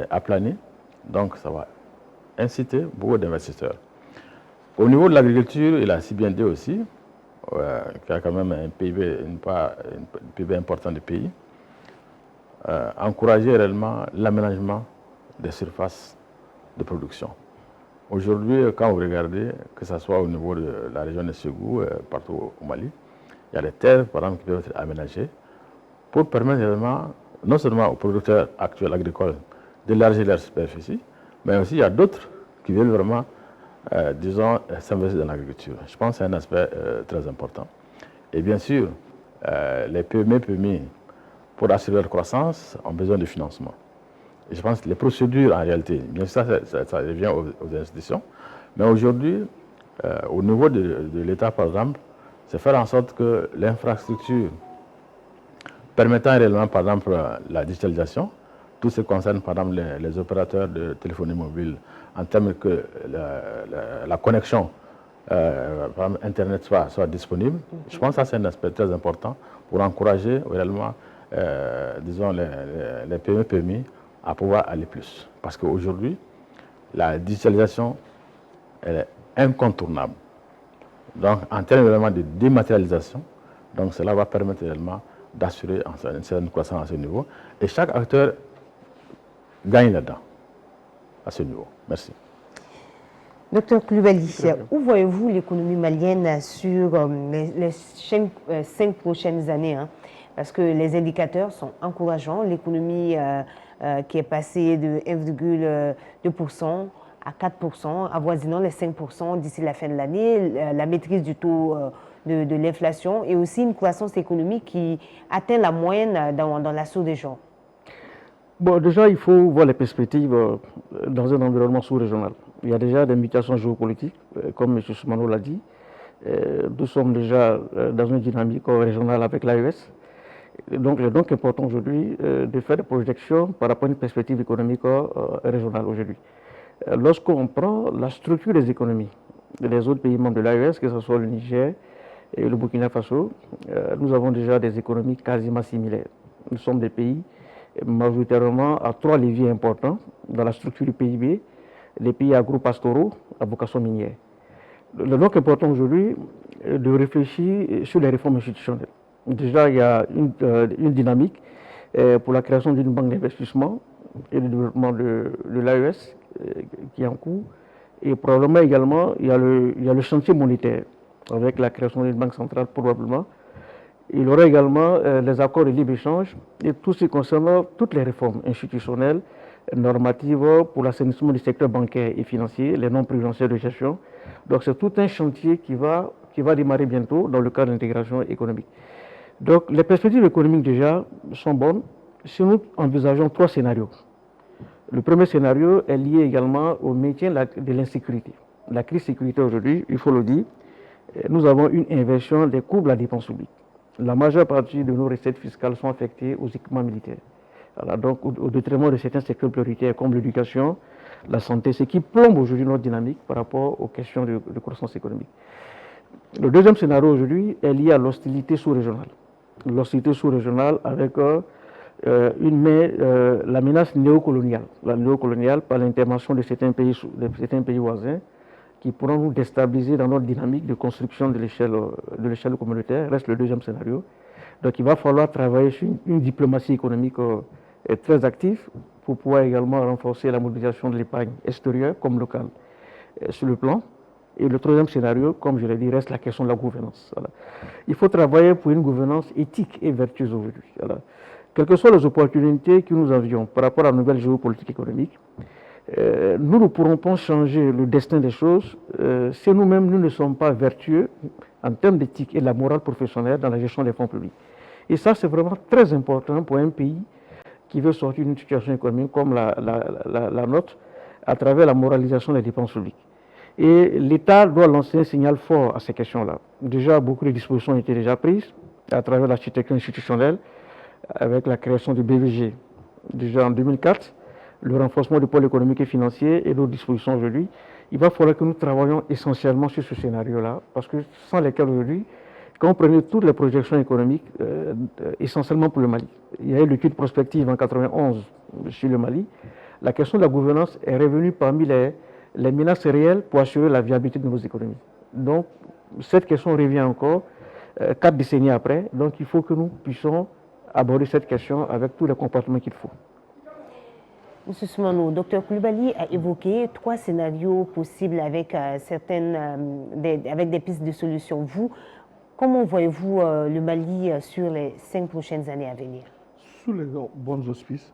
aplanie, donc ça va inciter beaucoup d'investisseurs. Au niveau de l'agriculture, il a si bien dit aussi, qui a quand même un PIB, un PIB important du pays, encourager réellement l'aménagement des surfaces de production. Aujourd'hui, quand vous regardez, que ce soit au niveau de la région de Ségou, partout au Mali, il y a des terres, par exemple, qui peuvent être aménagées pour permettre réellement, non seulement aux producteurs actuels agricoles d'élargir leur superficie, mais aussi il y a d'autres qui veulent vraiment, disons, s'investir dans l'agriculture. Je pense que c'est un aspect très important. Et bien sûr, les PME, pour assurer leur croissance, ont besoin de financement. Et je pense que les procédures, en réalité, bien sûr, ça revient aux institutions, mais aujourd'hui, au niveau de l'État, par exemple, c'est faire en sorte que l'infrastructure permettant réellement, par exemple, la digitalisation, tout ce qui concerne, par exemple, les opérateurs de téléphonie mobile, en termes que la connexion, par exemple, Internet soit disponible. Je pense que ça, c'est un aspect très important pour encourager réellement, disons, les PME-PMI à pouvoir aller plus. Parce qu'aujourd'hui, la digitalisation, elle est incontournable. Donc, en termes vraiment de dématérialisation, donc cela va permettre réellement d'assurer une certaine croissance à ce niveau. Et chaque acteur gagne là-dedans, à ce niveau. Merci. Docteur Coulibaly, où voyez-vous l'économie malienne sur les 5 prochaines années, hein? Parce que les indicateurs sont encourageants. L'économie qui est passée de 1,2% à 4%, avoisinant les 5% d'ici la fin de l'année, la maîtrise du taux de l'inflation et aussi une croissance économique qui atteint la moyenne dans la sous-région. Bon, déjà, il faut voir les perspectives dans un environnement sous-régional. Il y a déjà des mutations géopolitiques, comme M. Soumano l'a dit. Nous sommes déjà dans une dynamique régionale avec l'AES. Donc, il est donc important aujourd'hui de faire des projections par rapport à une perspective économique régionale aujourd'hui. Lorsqu'on prend la structure des économies des autres pays membres de l'AES, que ce soit le Niger et le Burkina Faso, nous avons déjà des économies quasiment similaires. Nous sommes des pays majoritairement à 3 leviers importants dans la structure du PIB, les pays agro-pastoraux à vocation minière. Le donc important aujourd'hui de réfléchir sur les réformes institutionnelles. Déjà, il y a une dynamique pour la création d'une banque d'investissement et de développement de l'AES qui est en cours. Et probablement également, il y a le chantier monétaire avec la création d'une banque centrale probablement. Il y aura également les accords de libre-échange et tout ce concernant toutes les réformes institutionnelles, normatives pour l'assainissement du secteur bancaire et financier, les normes prudentielles de gestion. Donc c'est tout un chantier qui va démarrer bientôt dans le cadre de l'intégration économique. Donc les perspectives économiques déjà sont bonnes si nous envisageons 3 scénarios. Le premier scénario est lié également au maintien de l'insécurité. La crise sécuritaire aujourd'hui, il faut le dire, nous avons une inversion des courbes de la dépense publique. La majeure partie de nos recettes fiscales sont affectées aux équipements militaires. Alors donc, au détriment de certains secteurs prioritaires comme l'éducation, la santé, ce qui plombe aujourd'hui notre dynamique par rapport aux questions de croissance économique. Le deuxième scénario aujourd'hui est lié à l'hostilité sous-régionale. L'hostilité sous-régionale avec la menace néocoloniale. La néocoloniale par l'intervention de certains pays voisins qui pourront nous déstabiliser dans notre dynamique de construction de l'échelle communautaire, reste le deuxième scénario. Donc il va falloir travailler sur une diplomatie économique très active pour pouvoir également renforcer la mobilisation de l'épargne extérieure comme locale sur le plan. Et le troisième scénario, comme je l'ai dit, reste la question de la gouvernance. Voilà. Il faut travailler pour une gouvernance éthique et vertueuse aujourd'hui. Voilà. Quelles que soient les opportunités que nous avions par rapport à la nouvelle géopolitique économique, nous ne pourrons pas changer le destin des choses si nous-mêmes nous ne sommes pas vertueux en termes d'éthique et de la morale professionnelle dans la gestion des fonds publics. Et ça, c'est vraiment très important pour un pays qui veut sortir d'une situation économique comme la nôtre à travers la moralisation des dépenses publiques. Et l'État doit lancer un signal fort à ces questions-là. Déjà, beaucoup de dispositions ont été déjà prises à travers l'architecture institutionnelle, avec la création du BVG déjà en 2004, le renforcement du pôle économique et financier et d'autres dispositions aujourd'hui. Il va falloir que nous travaillions essentiellement sur ce scénario-là, parce que sans lesquels aujourd'hui, quand on prenait toutes les projections économiques, essentiellement pour le Mali, il y a eu l'étude prospective en 1991 sur le Mali, la question de la gouvernance est revenue parmi les menaces réelles pour assurer la viabilité de nos économies. Donc, cette question revient encore 4 décennies après, donc il faut que nous puissions aborder cette question avec tous les comportements qu'il faut. Monsieur Soumano, Dr Coulibaly a évoqué 3 scénarios possibles avec, avec des pistes de solutions. Vous, comment voyez-vous le Mali sur les 5 prochaines années à venir? Sous les bons auspices,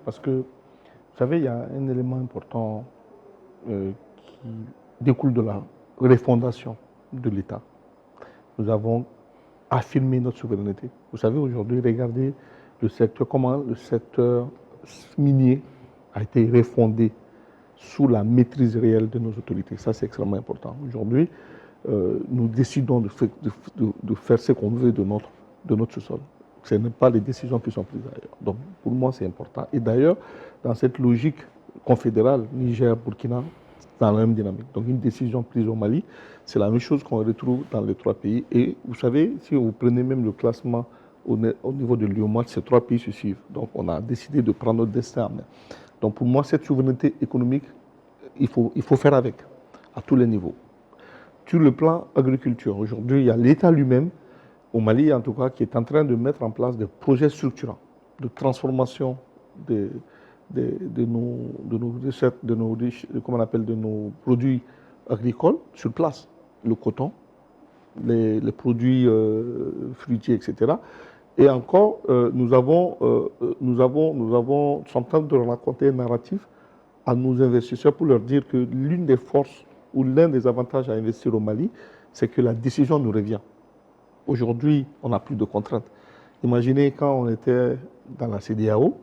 parce que, vous savez, il y a un élément important qui découle de la refondation de l'État. Nous avons affirmé notre souveraineté. Vous savez, aujourd'hui, regardez comment le secteur minier a été refondé sous la maîtrise réelle de nos autorités. Ça, c'est extrêmement important. Aujourd'hui, nous décidons de faire ce qu'on veut de notre sous-sol. Ce n'est pas les décisions qui sont prises ailleurs. Donc, pour moi, c'est important. Et d'ailleurs, dans cette logique confédérale, Niger, Burkina, dans la même dynamique. Donc, une décision prise au Mali, c'est la même chose qu'on retrouve dans les 3 pays. Et vous savez, si vous prenez même le classement au niveau de l'UEMOA, ces 3 pays se suivent. Donc, on a décidé de prendre notre destin en main. Donc, pour moi, cette souveraineté économique, il faut faire avec, à tous les niveaux. Sur le plan agriculture, aujourd'hui, il y a l'État lui-même, au Mali en tout cas, qui est en train de mettre en place des projets structurants de transformation de nos produits agricoles sur place, le coton, les produits fruitiers, etc. Et encore, nous sommes en train de raconter un narratif à nos investisseurs pour leur dire que l'une des forces ou l'un des avantages à investir au Mali, c'est que la décision nous revient. Aujourd'hui, on n'a plus de contraintes. Imaginez quand on était dans la CEDEAO,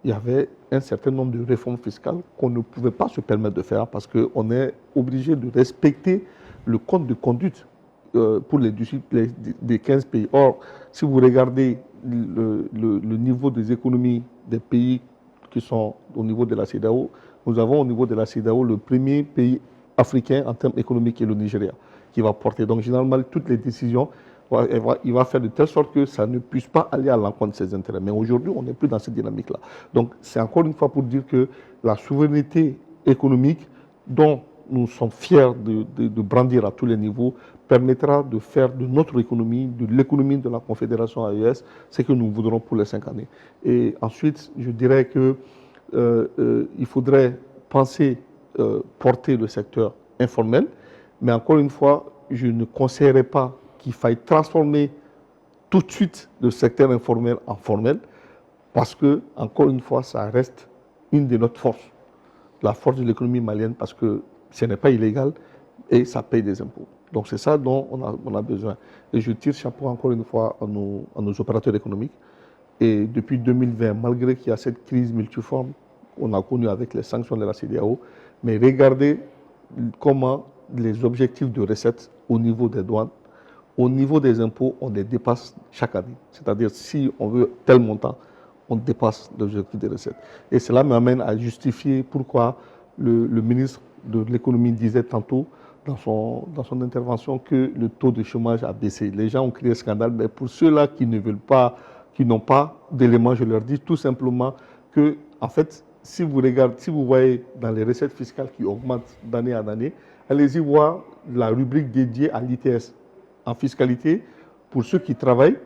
il y avait un certain nombre de réformes fiscales qu'on ne pouvait pas se permettre de faire parce qu'on est obligé de respecter le code de conduite pour des 15 pays. Or, si vous regardez le niveau des économies des pays qui sont au niveau de la CEDEAO, nous avons au niveau de la CEDEAO le premier pays africain en termes économiques qui est le Nigeria, qui va porter. Donc, généralement, toutes les décisions, il va faire de telle sorte que ça ne puisse pas aller à l'encontre de ses intérêts. Mais aujourd'hui, on n'est plus dans cette dynamique-là. Donc, c'est encore une fois pour dire que la souveraineté économique, dont nous sommes fiers de brandir à tous les niveaux, permettra de faire de notre économie, de l'économie de la Confédération AES, ce que nous voudrons pour les 5 années. Et ensuite, je dirais qu'il faudrait penser porter le secteur informel, mais encore une fois, je ne conseillerais pas qu'il faille transformer tout de suite le secteur informel en formel, parce que, encore une fois, ça reste une de notre forces, la force de l'économie malienne, parce que ce n'est pas illégal et ça paye des impôts. Donc c'est ça dont on a besoin. Et je tire chapeau encore une fois à nos opérateurs économiques. Et depuis 2020, malgré qu'il y a cette crise multiforme qu'on a connue avec les sanctions de la CEDEAO, mais regardez comment les objectifs de recettes au niveau des douanes, au niveau des impôts, on les dépasse chaque année. C'est-à-dire, si on veut tel montant, on dépasse l'objectif des recettes. Et cela m'amène à justifier pourquoi le ministre de l'économie disait tantôt dans son intervention que le taux de chômage a baissé. Les gens ont crié scandale, mais pour ceux-là qui ne veulent pas, qui n'ont pas d'éléments, je leur dis tout simplement que, en fait, si vous voyez dans les recettes fiscales qui augmentent d'année en année, allez-y voir la rubrique dédiée à l'ITS. En fiscalité, pour ceux qui travaillent,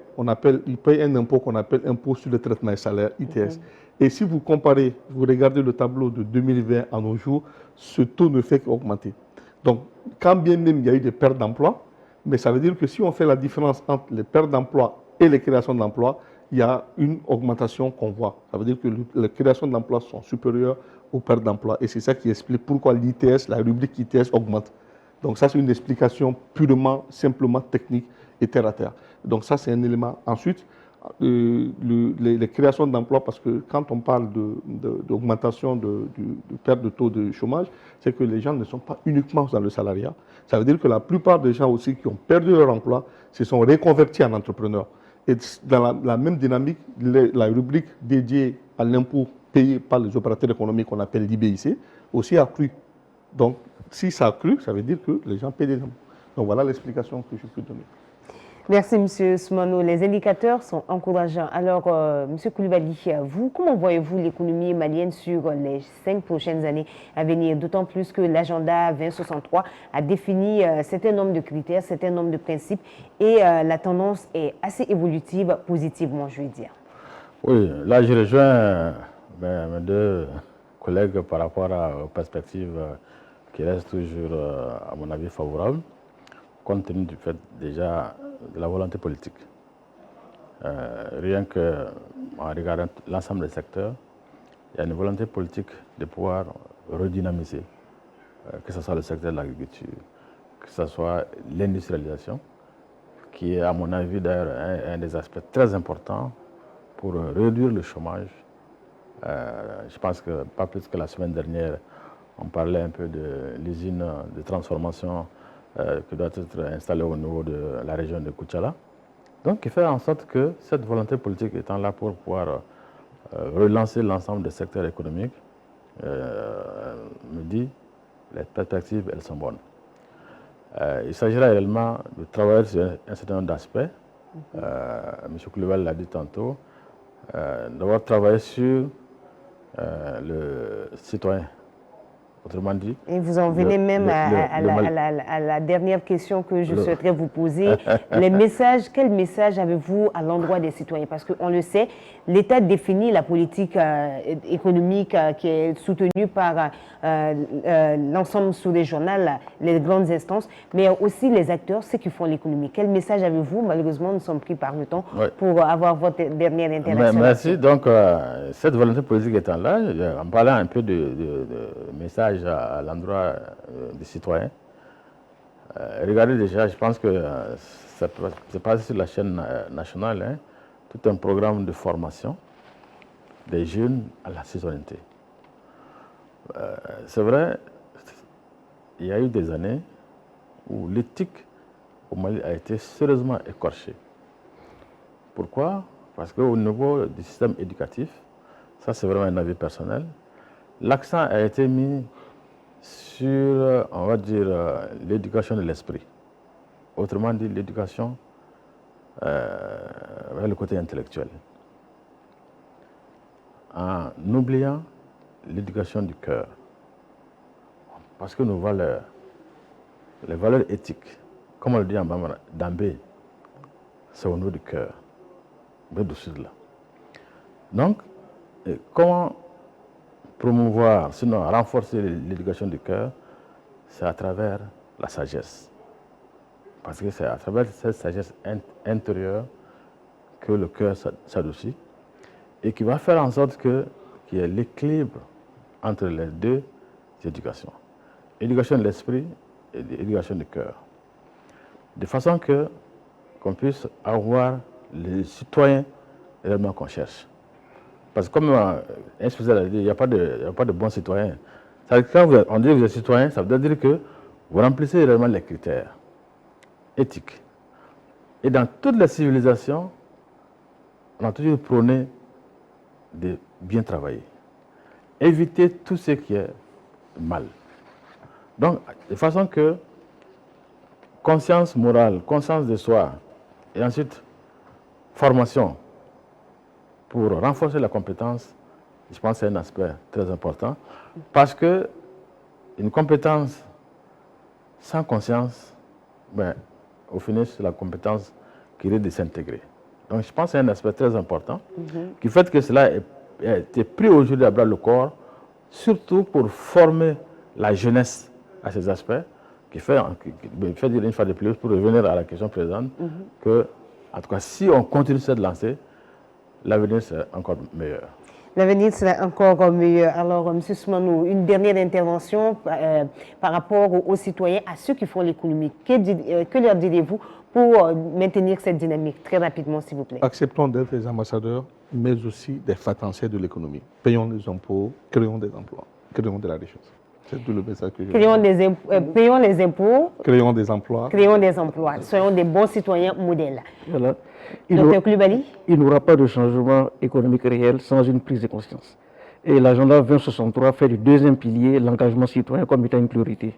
ils payent un impôt qu'on appelle impôt sur le traitement des salaires, ITS. Et si vous comparez, vous regardez le tableau de 2020 à nos jours, ce taux ne fait qu'augmenter. Donc, quand bien même il y a eu des pertes d'emplois, mais ça veut dire que si on fait la différence entre les pertes d'emplois et les créations d'emplois, il y a une augmentation qu'on voit. Ça veut dire que les créations d'emplois sont supérieures aux pertes d'emplois. Et c'est ça qui explique pourquoi l'ITS, la rubrique ITS augmente. Donc ça, c'est une explication purement, simplement technique et terre à terre. Donc ça, c'est un élément. Ensuite, les créations d'emplois, parce que quand on parle d'augmentation de perte de taux de chômage, c'est que les gens ne sont pas uniquement dans le salariat. Ça veut dire que la plupart des gens aussi qui ont perdu leur emploi se sont reconvertis en entrepreneurs. Et dans la même dynamique, la rubrique dédiée à l'impôt payé par les opérateurs économiques qu'on appelle l'IBIC aussi a cru. Donc, si ça a cru, ça veut dire que les gens paient des impôts. Donc, voilà l'explication que je peux donner. Merci, M. Soumano. Les indicateurs sont encourageants. Alors, M. Coulibaly, vous, comment voyez-vous l'économie malienne sur les 5 prochaines années à venir? D'autant plus que l'agenda 2063 a défini un certain nombre de critères, un certain nombre de principes et la tendance est assez évolutive, positivement, je veux dire. Oui, là, je rejoins mes deux collègues par rapport aux perspectives qui restent toujours, à mon avis, favorables, compte tenu du fait déjà de la volonté politique. Rien qu'en regardant l'ensemble des secteurs, il y a une volonté politique de pouvoir redynamiser, que ce soit le secteur de l'agriculture, que ce soit l'industrialisation, qui est à mon avis d'ailleurs un des aspects très importants pour réduire le chômage. Je pense que pas plus que la semaine dernière, on parlait un peu de l'usine de transformation qui doit être installée au niveau de la région de Koutchala. Donc, il fait en sorte que cette volonté politique étant là pour pouvoir relancer l'ensemble des secteurs économiques, me dit les perspectives, elles sont bonnes. Il s'agira également de travailler sur un certain nombre d'aspects. M. Coulibaly l'a dit tantôt, d'avoir travaillé sur le citoyen. Autrement dit, et vous en venez même à la dernière question que je souhaiterais vous poser. Les messages, quel message avez-vous à l'endroit des citoyens? Parce qu'on le sait, l'État définit la politique économique qui est soutenue par l'ensemble sous-régional, les grandes instances, mais aussi les acteurs, ceux qui font l'économie. Quel message avez-vous? Malheureusement, nous sommes pris par le temps pour avoir votre dernière interaction. Merci. Donc, cette volonté politique étant là, en parlant un peu de message à l'endroit des citoyens. Regardez déjà, je pense que c'est passé sur la chaîne nationale, hein, tout un programme de formation des jeunes à la citoyenneté. C'est vrai, il y a eu des années où l'éthique au Mali a été sérieusement écorchée. Pourquoi? Parce qu'au niveau du système éducatif, ça c'est vraiment un avis personnel, l'accent a été mis sur, on va dire, l'éducation de l'esprit. Autrement dit, l'éducation vers le côté intellectuel. En oubliant l'éducation du cœur. Parce que nos valeurs, les valeurs éthiques, comme on le dit en Bambara, d'Ambé, c'est au niveau du cœur, mais du sud là. Donc, comment promouvoir, sinon renforcer l'éducation du cœur, c'est à travers la sagesse. Parce que c'est à travers cette sagesse intérieure que le cœur s'adoucit et qui va faire en sorte qu'il y ait l'équilibre entre les deux éducations. Éducation de l'esprit et éducation du cœur. De façon qu'on puisse avoir les citoyens réellement qu'on cherche. Parce que comme un spécialiste a dit, il n'y a pas de bons citoyens. Quand on dit que vous êtes citoyen, ça veut dire que vous remplissez réellement les critères éthiques. Et dans toutes les civilisations, on a toujours prôné de bien travailler. Éviter tout ce qui est mal. Donc, de façon que conscience morale, conscience de soi, et ensuite formation pour renforcer la compétence, je pense que c'est un aspect très important. Parce que une compétence sans conscience, au final, c'est la compétence qui risque de s'intégrer. Donc, je pense que c'est un aspect très important qui fait que cela a été pris aujourd'hui à bras le corps, surtout pour former la jeunesse à ces aspects, qui fait dire une fois de plus, pour revenir à la question présente, que, en tout cas, si on continue cette lancée, l'avenir sera encore meilleur. L'avenir sera encore meilleur. Alors, M. Soumanou, une dernière intervention par rapport aux citoyens, à ceux qui font l'économie. Que leur direz-vous pour maintenir cette dynamique? Très rapidement, s'il vous plaît. Acceptons d'être des ambassadeurs, mais aussi des fatenciers de l'économie. Payons les impôts, créons des emplois, créons de la richesse. C'est tout le message que je veux dire. Payons les impôts. Créons des emplois. Créons des emplois. Soyons des bons citoyens modèles. Voilà. Dr Coulibaly? Il n'y aura pas de changement économique réel sans une prise de conscience. Et l'agenda 2063 fait du deuxième pilier l'engagement citoyen comme étant une priorité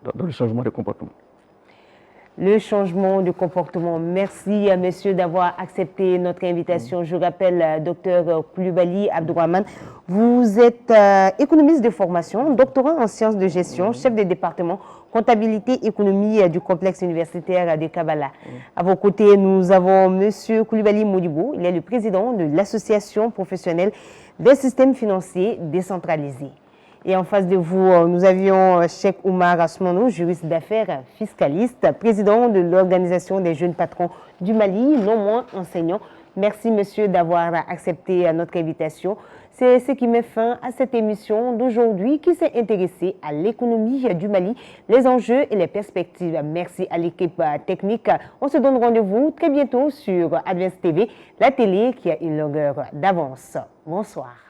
dans le changement de comportement. Le changement de comportement. Merci, messieurs, d'avoir accepté notre invitation. Je rappelle, Dr Coulibaly Abdourahmane, vous êtes économiste de formation, doctorant en sciences de gestion, chef de département comptabilité économie du complexe universitaire de Kabbalah. À vos côtés, nous avons monsieur Coulibaly Modibo. Il est le président de l'association professionnelle des systèmes financiers décentralisés. Et en face de vous, nous avions Cheikh Oumar Asmano, juriste d'affaires fiscaliste, président de l'Organisation des jeunes patrons du Mali, non moins enseignant. Merci, monsieur, d'avoir accepté notre invitation. C'est ce qui met fin à cette émission d'aujourd'hui qui s'est intéressée à l'économie du Mali, les enjeux et les perspectives. Merci à l'équipe technique. On se donne rendez-vous très bientôt sur Advance TV, la télé qui a une longueur d'avance. Bonsoir.